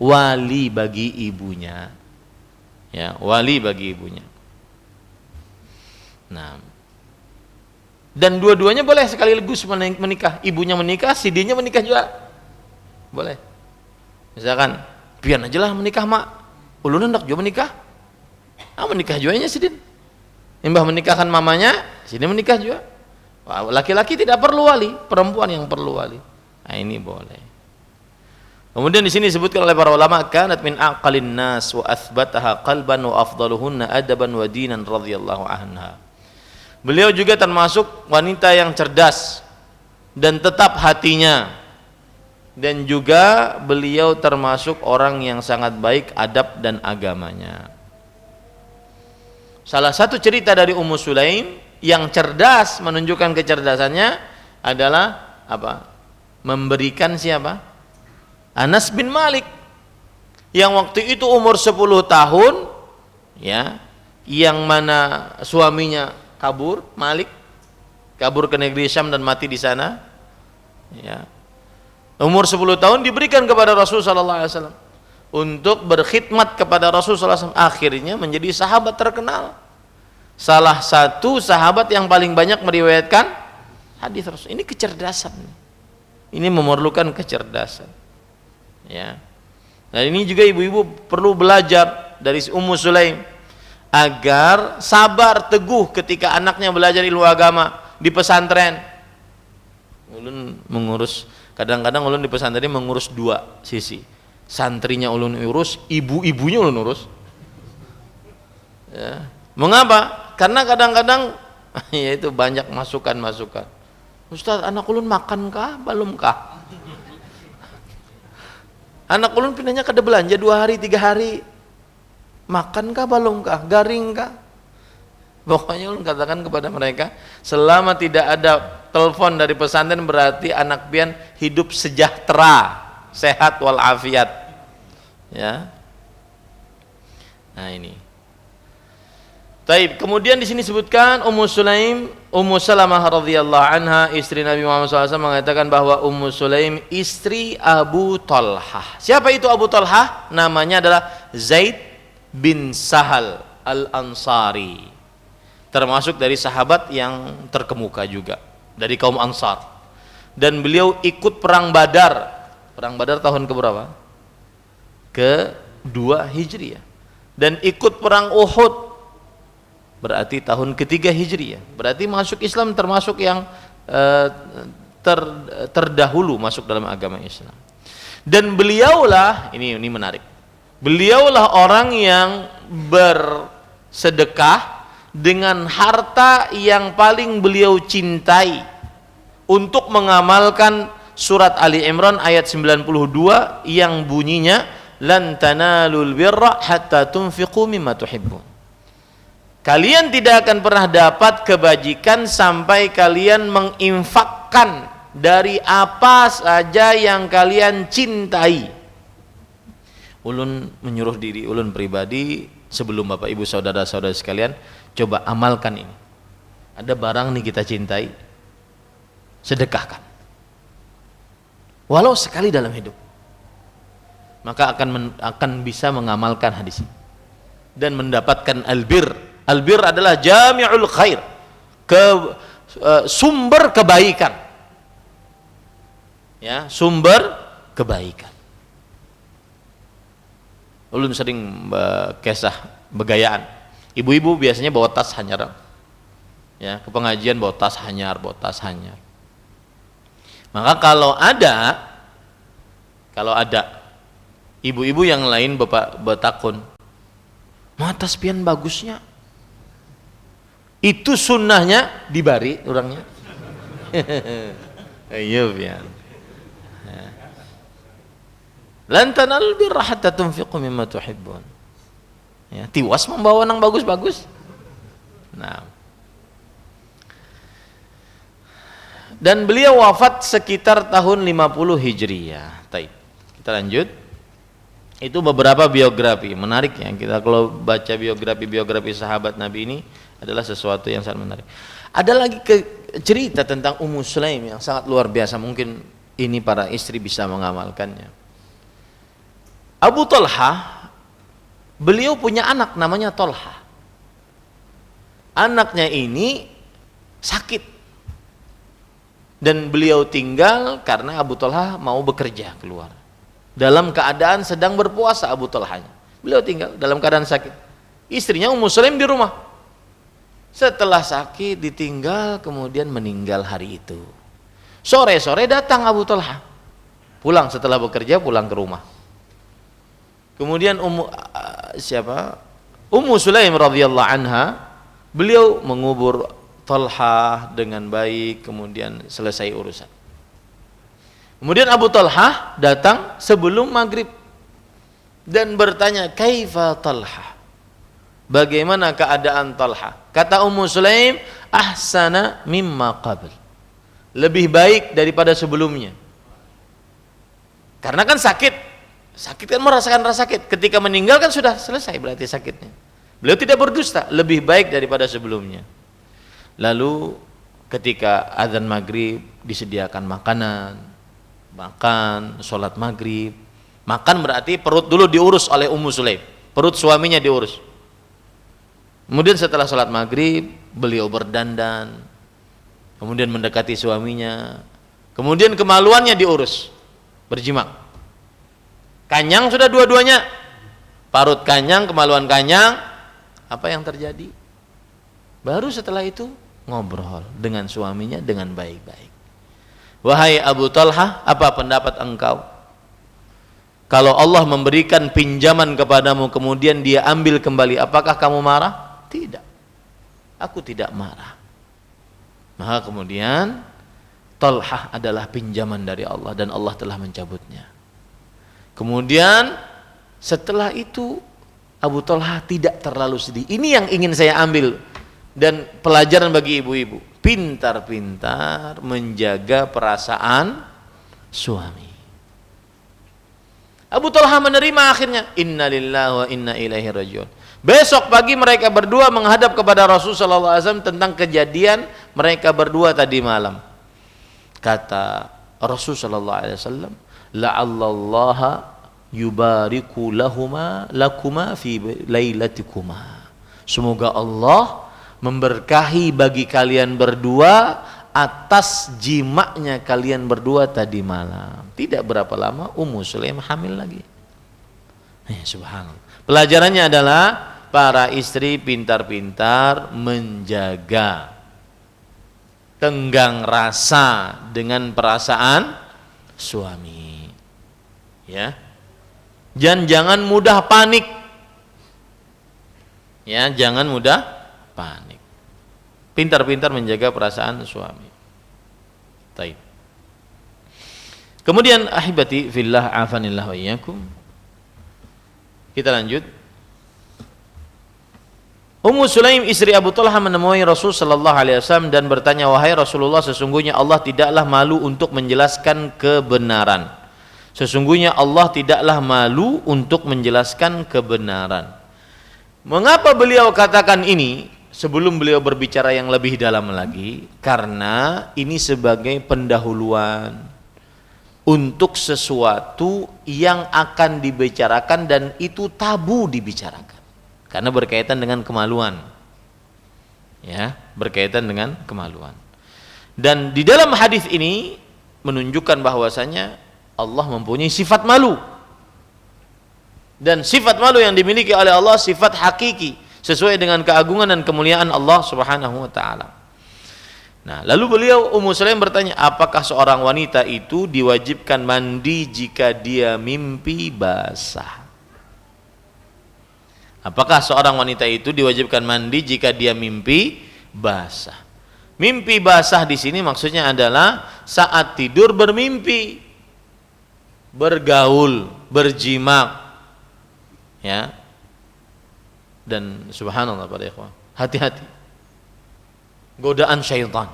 Wali bagi ibunya. Ya, wali bagi ibunya. Nah, dan dua-duanya boleh sekaligus menikah. Ibunya menikah, si dia menikah juga. Boleh. Misalkan, pian aja lah menikah mak, ulun hendak juga menikah. Menikah juga nya sidin. Mbah menikahkan mamanya, sidin menikah juga. Laki-laki tidak perlu wali, perempuan yang perlu wali. Nah, ini boleh. Kemudian di sini disebutkan oleh para ulama, kanat min aqalin nas wa athbataha qalban wa afdaluhunna adaban wa dinan radhiyallahu anha. Beliau juga termasuk wanita yang cerdas dan tetap hatinya. Dan juga beliau termasuk orang yang sangat baik adab dan agamanya. Salah satu cerita dari Ummu Sulaim yang cerdas, menunjukkan kecerdasannya adalah apa? Memberikan siapa? Anas bin Malik yang waktu itu umur 10 tahun, ya, yang mana suaminya kabur, Malik kabur ke negeri Syam dan mati di sana, ya. Umur 10 tahun diberikan kepada Rasulullah sallallahu alaihi wasallam untuk berkhidmat kepada Rasulullah sallallahu alaihi wasallam, akhirnya menjadi sahabat terkenal. Salah satu sahabat yang paling banyak meriwayatkan hadis Rasul. Ini kecerdasan. Ini memerlukan kecerdasan. Ya. Dan ini juga ibu-ibu perlu belajar dari Ummu Sulaim agar sabar teguh ketika anaknya belajar ilmu agama di pesantren. Ulun mengurus, kadang-kadang ulun di pesantren mengurus dua sisi. Santrinya ulun urus, ibu-ibunya ulun urus. Ya. Mengapa? Karena kadang-kadang yaitu banyak masukan-masukan. Ustaz, anak ulun makan kah? Belum kah? Anak ulun pindahnya kada belanja 2 hari 3 hari. Makan kah? Belum kah? Garing kah? Pokoknya ulun katakan kepada mereka, selama tidak ada telepon dari pesantren berarti anak pian hidup sejahtera, sehat walafiat. Ya. Nah ini. Taib. Kemudian di sini disebutkan Ummu Salamah radhiyallahu anha, istri Nabi Muhammad SAW, mengatakan bahwa Ummu Sulaim istri Abu Talhah. Siapa itu Abu Talhah? Namanya adalah Zaid bin Sahal Al-Ansari. Termasuk dari sahabat yang terkemuka juga dari kaum Ansar. Dan beliau ikut perang Badar. Perang Badar tahun keberapa? Ke-2 Hijriah. Dan ikut perang Uhud. Berarti tahun ke-3 Hijriah. Berarti masuk Islam termasuk yang terdahulu masuk dalam agama Islam. Dan beliaulah, ini menarik. Beliaulah orang yang bersedekah dengan harta yang paling beliau cintai untuk mengamalkan surat Ali Imran ayat 92 yang bunyinya lan tanalul birra hatta tunfiqu mimma tuhibbun. Kalian tidak akan pernah dapat kebajikan sampai kalian menginfakkan dari apa saja yang kalian cintai. Ulun menyuruh diri ulun pribadi, sebelum Bapak Ibu saudara-saudara sekalian, coba amalkan ini. Ada barang nih kita cintai, sedekahkan. Walau sekali dalam hidup. Maka akan bisa mengamalkan hadis ini dan mendapatkan albir. Albir adalah jami'ul khair, sumber kebaikan. Ya, sumber kebaikan. Ulun sering kisah begayaan. Ibu-ibu biasanya bawa tas hanyar. Ya, ke pengajian bawa tas hanyar. Maka kalau ada Ibu-ibu yang lain bapak bertakun, mata spian bagusnya, itu sunnahnya dibari orangnya. Ayo pian. Lan tanalul birra hatta tunfiqu mimma tuhibbun. Ya, tiwas membawa nang bagus-bagus. Nah. Dan beliau wafat sekitar tahun 50 Hijriyah. Baik. Kita lanjut. Itu beberapa biografi menarik ya. Kita kalau baca biografi sahabat Nabi ini adalah sesuatu yang sangat menarik. Ada lagi cerita tentang Ummu Sulaim yang sangat luar biasa. Mungkin ini para istri bisa mengamalkannya. Abu Talha, beliau punya anak namanya Talha. Anaknya ini sakit dan beliau tinggal karena Abu Talha mau bekerja keluar. Dalam keadaan sedang berpuasa Abu Talhanya, beliau tinggal dalam keadaan sakit. Istrinya Ummu Sulaim di rumah. Setelah sakit ditinggal, kemudian meninggal hari itu. Sore-sore datang Abu Talha, pulang setelah bekerja, pulang ke rumah. Kemudian Ummu Sulaim radhiyallahu anha, beliau mengubur Talha dengan baik, kemudian selesai urusan. Kemudian Abu Talha datang sebelum maghrib dan bertanya, kaifa Talha? Bagaimana keadaan Talha? Kata Ummu Sulaim, ahsana mimma qabl. Lebih baik daripada sebelumnya. Karena kan sakit kan merasakan rasa sakit. Ketika meninggal kan sudah selesai berarti sakitnya. Beliau tidak berdusta, lebih baik daripada sebelumnya. Lalu ketika azan maghrib disediakan makanan, makan, sholat maghrib. Makan berarti perut dulu diurus oleh Ummu Sulaim, perut suaminya diurus. Kemudian setelah sholat maghrib beliau berdandan, kemudian mendekati suaminya, kemudian kemaluannya diurus, berjimak. Kanyang sudah dua-duanya, parut kanyang, kemaluan kanyang. Apa yang terjadi? Baru setelah itu ngobrol dengan suaminya dengan baik-baik. Wahai Abu Talha, apa pendapat engkau? Kalau Allah memberikan pinjaman kepadamu kemudian dia ambil kembali, apakah kamu marah? Tidak. Aku tidak marah. Maka kemudian Talha adalah pinjaman dari Allah dan Allah telah mencabutnya. Kemudian setelah itu Abu Talha tidak terlalu sedih. Ini yang ingin saya ambil dan pelajaran bagi ibu-ibu. Pintar-pintar menjaga perasaan suami. Abu Talha menerima akhirnya. Inna lillahi wa inna ilaihi rajiun. Besok pagi mereka berdua menghadap kepada Rasulullah SAW tentang kejadian mereka berdua tadi malam. Kata Rasulullah SAW, la'allallaha yubariku lakuma fi lailatikuma. Semoga Allah memberkahi bagi kalian berdua atas jimaknya kalian berdua tadi malam. Tidak berapa lama Ummu Sulaim hamil lagi. Subhanallah. Pelajarannya adalah para istri pintar-pintar menjaga tenggang rasa dengan perasaan suami. Ya. Dan jangan mudah panik. Ya, jangan mudah panik. Pintar-pintar menjaga perasaan suami. Baik. Kemudian ahibati fillah afanillah wa iyyakum. Kita lanjut. Ummu Sulaim istri Abu Talha menemui Rasul sallallahu alaihi wasallam dan bertanya, wahai Rasulullah, sesungguhnya Allah tidaklah malu untuk menjelaskan kebenaran. Sesungguhnya Allah tidaklah malu untuk menjelaskan kebenaran. Mengapa beliau katakan ini sebelum beliau berbicara yang lebih dalam lagi? Karena ini sebagai pendahuluan untuk sesuatu yang akan dibicarakan dan itu tabu dibicarakan. Karena berkaitan dengan kemaluan. Ya, berkaitan dengan kemaluan. Dan di dalam hadis ini menunjukkan bahwasanya Allah mempunyai sifat malu. Dan sifat malu yang dimiliki oleh Allah sifat hakiki sesuai dengan keagungan dan kemuliaan Allah Subhanahu wa taala. Nah, lalu beliau Ummu Sulaim bertanya, apakah seorang wanita itu diwajibkan mandi jika dia mimpi basah? Apakah seorang wanita itu diwajibkan mandi jika dia mimpi basah? Mimpi basah di sini maksudnya adalah saat tidur bermimpi, bergaul, berjimak, ya. Dan subhanallah para ikhwan, hati-hati. Godaan syaitan.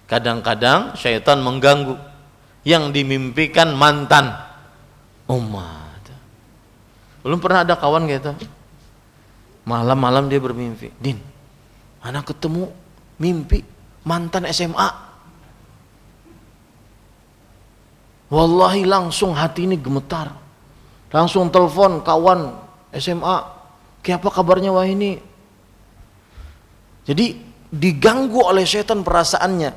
Kadang-kadang syaitan mengganggu yang dimimpikan mantan umat. Belum pernah ada kawan gitu. Malam-malam dia bermimpi, Din, anak ketemu mimpi mantan SMA. Wallahi langsung hati ini gemetar. Langsung telepon kawan SMA, kayak apa kabarnya wah ini? Jadi diganggu oleh setan perasaannya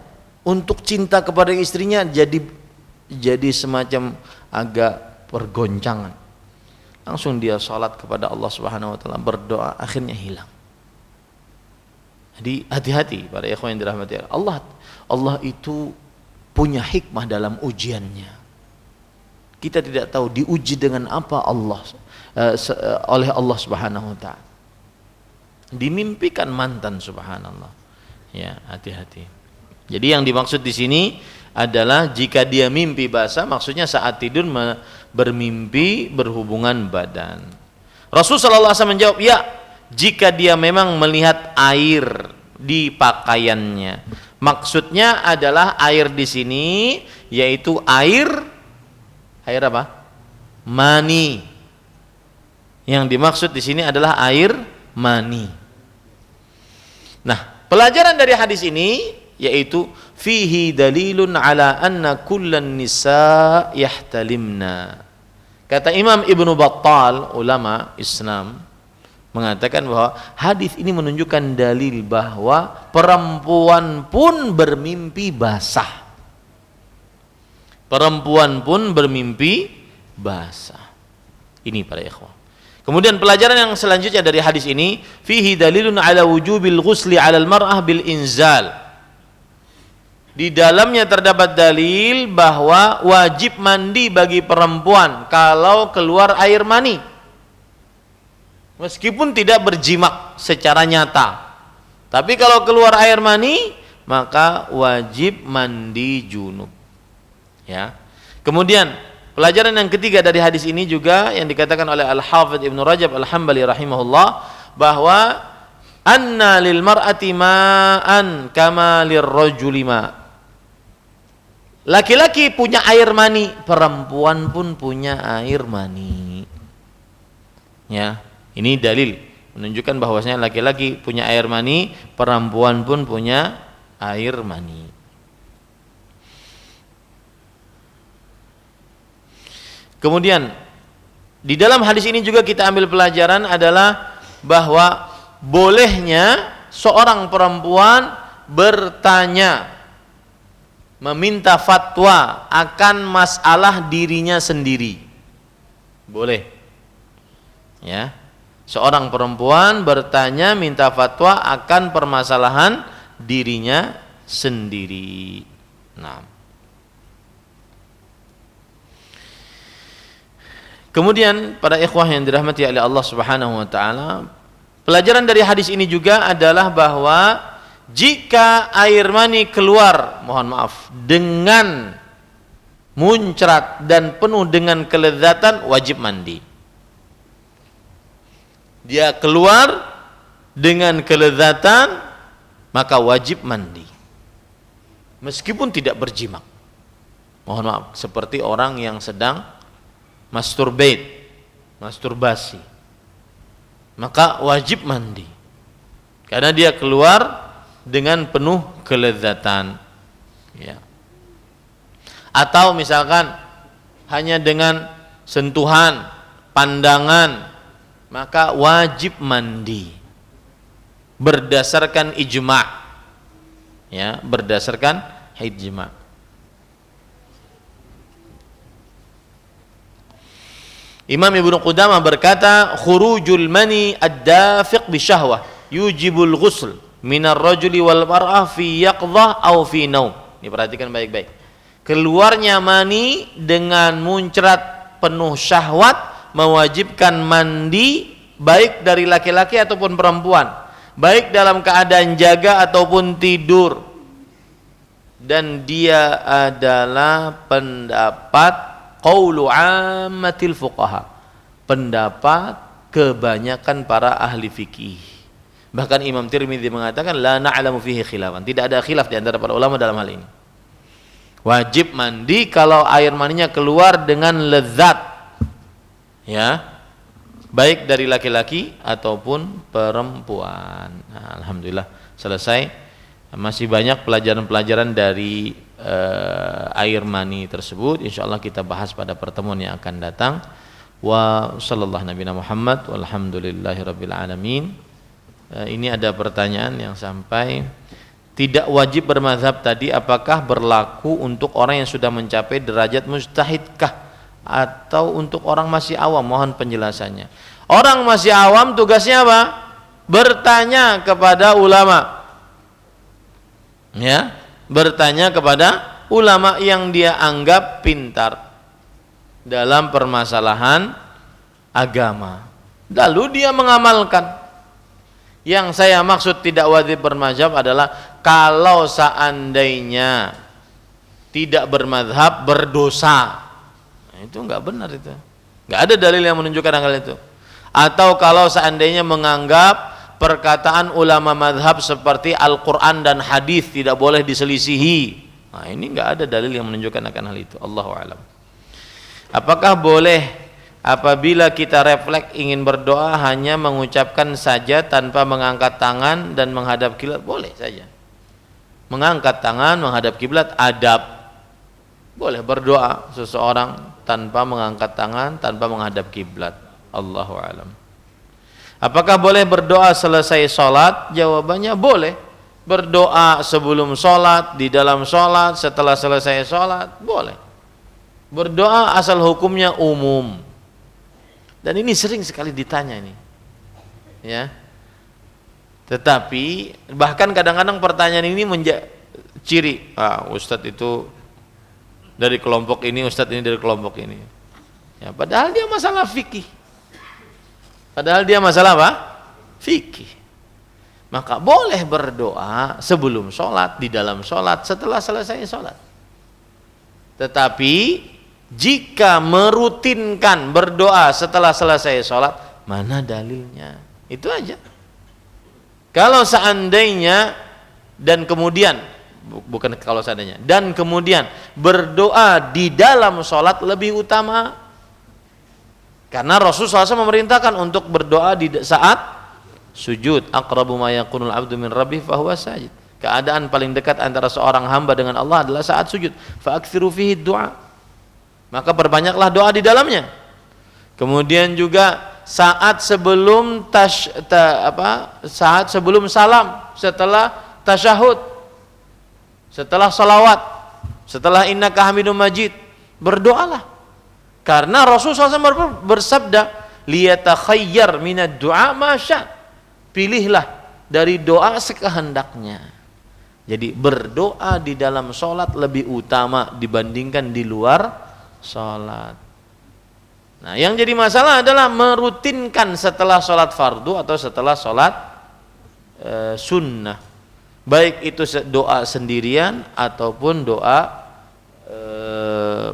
untuk cinta kepada istrinya, jadi semacam agak pergoncangan. Langsung dia salat kepada Allah Subhanahu wa taala, berdoa, akhirnya hilang. Jadi hati-hati para ikhwan yang dirahmati Allah. Allah itu punya hikmah dalam ujiannya. Kita tidak tahu diuji dengan apa oleh Allah Subhanahu wa taala. Dimimpikan mantan, subhanallah. Ya, hati-hati. Jadi yang dimaksud di sini adalah jika dia mimpi basah, maksudnya saat tidur bermimpi berhubungan badan. Rasul sallallahu alaihi wasallam menjawab, ya, jika dia memang melihat air di pakaiannya. Maksudnya adalah air di sini yaitu air apa? Mani. Yang dimaksud di sini adalah air mani. Nah, pelajaran dari hadis ini yaitu fihi dalilun ala anna kullan nisa yahtalimna. Kata Imam Ibnu Battal, ulama Islam, mengatakan bahwa hadis ini menunjukkan dalil bahwa perempuan pun bermimpi basah. Perempuan pun bermimpi basah. Ini para ikhwah. Kemudian pelajaran yang selanjutnya dari hadis ini, fihi dalilun ala wujubil ghusli 'alal mar'ah bil inzal. Di dalamnya terdapat dalil bahwa wajib mandi bagi perempuan kalau keluar air mani, meskipun tidak berjimak secara nyata. Tapi kalau keluar air mani, maka wajib mandi junub. Ya. Kemudian pelajaran yang ketiga dari hadis ini juga yang dikatakan oleh Al-Hafidz Ibnu Rajab Al-Hambali rahimahullah, bahwa anna lil mar'ati ma'an kama lirrajuli ma'. Laki-laki punya air mani, perempuan pun punya air mani. Ya, ini dalil menunjukkan bahwasanya laki-laki punya air mani, perempuan pun punya air mani. Kemudian di dalam hadis ini juga kita ambil pelajaran adalah bahwa bolehnya seorang perempuan bertanya, meminta fatwa akan masalah dirinya sendiri. Boleh. Ya. Seorang perempuan bertanya, minta fatwa akan permasalahan dirinya sendiri. Nah. Kemudian para ikhwah yang dirahmati oleh Allah Subhanahu wa taala, pelajaran dari hadis ini juga adalah bahwa jika air mani keluar, mohon maaf, dengan muncrat dan penuh dengan kelezatan, wajib mandi. Dia keluar dengan kelezatan, maka wajib mandi. Meskipun tidak berjimak. Mohon maaf, seperti orang yang sedang masturbasi. Maka wajib mandi. Karena dia keluar dengan penuh kelezatan, ya. Atau misalkan hanya dengan sentuhan, pandangan, maka wajib mandi berdasarkan ijma', ya, berdasarkan ijma'. Imam Ibnu Qudamah berkata, khurujul mani ad-dafiq bi syahwah yujibul ghusl minar rajuli wal mar'ah fi yaqdhah aw fi naum. Ini perhatikan baik-baik. Keluarnya mani dengan muncrat penuh syahwat mewajibkan mandi baik dari laki-laki ataupun perempuan, baik dalam keadaan jaga ataupun tidur. Dan dia adalah pendapat qaulu ammatil fuqaha, pendapat kebanyakan para ahli fikih. Bahkan Imam Tirmidzi mengatakan la na'lamu fihi khilafan, tidak ada khilaf di antara para ulama dalam hal ini. Wajib mandi kalau air maninya keluar dengan lezat, ya, baik dari laki-laki ataupun perempuan. Nah, alhamdulillah selesai. Masih banyak pelajaran-pelajaran dari air mani tersebut. Insyaallah kita bahas pada pertemuan yang akan datang. Wa sallallahu nabiyana Muhammad walhamdulillahirabbil alamin. Ini ada pertanyaan yang sampai, tidak wajib bermazhab tadi apakah berlaku untuk orang yang sudah mencapai derajat mujtahidkah atau untuk orang masih awam? Mohon penjelasannya. Orang masih awam tugasnya apa? Bertanya kepada ulama. Ya, bertanya kepada ulama yang dia anggap pintar dalam permasalahan agama, lalu dia mengamalkan. Yang saya maksud tidak wajib bermazhab adalah kalau seandainya tidak bermazhab berdosa. Nah, itu enggak benar itu. Enggak ada dalil yang menunjukkan hal itu. Atau kalau seandainya menganggap perkataan ulama madhab seperti Al-Quran dan hadis tidak boleh diselisihi. Nah, ini enggak ada dalil yang menunjukkan akan hal itu. Allahu a'lam. Apakah boleh apabila kita refleks ingin berdoa hanya mengucapkan saja tanpa mengangkat tangan dan menghadap kiblat? Boleh saja. Mengangkat tangan menghadap kiblat adab. Boleh berdoa seseorang tanpa mengangkat tangan, tanpa menghadap kiblat. Allahu a'lam. Apakah boleh berdoa selesai sholat? Jawabannya boleh. Berdoa sebelum sholat, di dalam sholat, setelah selesai sholat, boleh. Berdoa asal hukumnya umum. Dan ini sering sekali ditanya ini, ya. Tetapi bahkan kadang-kadang pertanyaan ini ciri, Ustadz itu dari kelompok ini, Ustadz ini dari kelompok ini. Ya, padahal dia masalah fikih. Padahal dia masalah apa? Fikih. Maka boleh berdoa sebelum sholat, di dalam sholat, setelah selesai sholat. Tetapi jika merutinkan berdoa setelah selesai sholat, mana dalilnya? Itu aja. Kalau seandainya dan kemudian, bukan kalau seandainya, dan kemudian berdoa di dalam sholat lebih utama. Karena Rasulullah SAW memerintahkan untuk berdoa di saat sujud. Aqrabu ma yakunul abdu min rabbih fahuwa sajid. Keadaan paling dekat antara seorang hamba dengan Allah adalah saat sujud. Fa'aktsiru fihi du'a. Maka perbanyaklah doa di dalamnya. Kemudian juga saat sebelum saat sebelum salam, setelah tasyahud, setelah salawat, setelah innaka hamidum majid, berdoalah. Karena Rasulullah SAW bersabda, liyatakhayyar minad du'a ma syaa. Pilihlah dari doa sekehendaknya. Jadi berdoa di dalam sholat lebih utama dibandingkan di luar sholat. Nah, yang jadi masalah adalah merutinkan setelah sholat fardu atau setelah sholat sunnah. Baik itu doa sendirian ataupun doa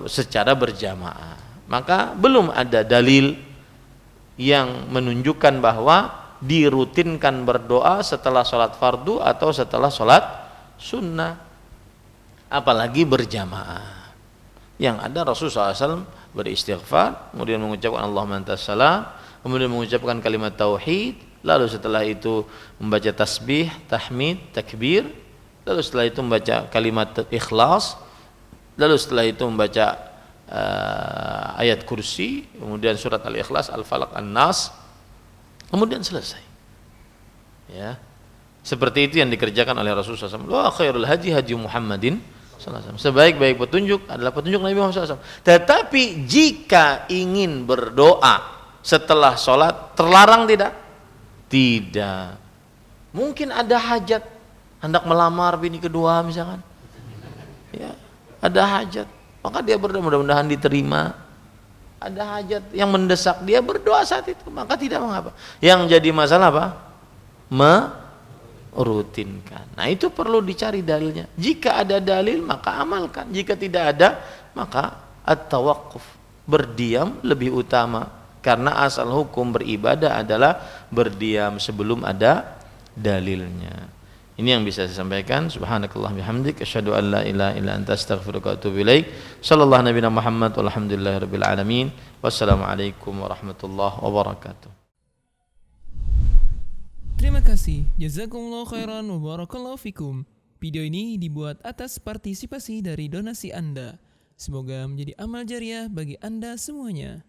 secara berjamaah. Maka belum ada dalil yang menunjukkan bahwa dirutinkan berdoa setelah sholat fardu atau setelah sholat sunnah, apalagi berjamaah. Yang ada Rasulullah SAW beristighfar, kemudian mengucapkan Allahumma antas salam, kemudian mengucapkan kalimat tauhid, lalu setelah itu membaca tasbih, tahmid, takbir, lalu setelah itu membaca kalimat ikhlas, lalu setelah itu membaca ayat kursi, kemudian surat al-ikhlas, al-falaq, an-nas, kemudian selesai. Ya, seperti itu yang dikerjakan oleh Rasulullah SAW. Wa khairul hadi hadi Muhammadin sallallahu alaihi wasallam. Sebaik-baik petunjuk adalah petunjuk Nabi Muhammad SAW. Tetapi jika ingin berdoa setelah sholat terlarang tidak? Tidak. Mungkin ada hajat, hendak melamar bini kedua misalkan. Ya, ada hajat, maka dia berdoa mudah-mudahan diterima. Ada hajat yang mendesak, dia berdoa saat itu, maka tidak mengapa. Yang jadi masalah apa? Merutinkan. Nah, itu perlu dicari dalilnya. Jika ada dalil maka amalkan, jika tidak ada maka at-tawaqquf, berdiam lebih utama, karena asal hukum beribadah adalah berdiam sebelum ada dalilnya. Ini yang bisa saya sampaikan. Subhanakallah bihamdik, asyhadu an la ilaha illa anta, astaghfiruka wa atubu ilaik. Sallallahu nabiyana Muhammad walhamdulillahirabbil alamin. Wassalamualaikum warahmatullahi wabarakatuh. Terima kasih. Jazakumullah khairan wa barakallahu fikum. Video ini dibuat atas partisipasi dari donasi Anda. Semoga menjadi amal jariah bagi Anda semuanya.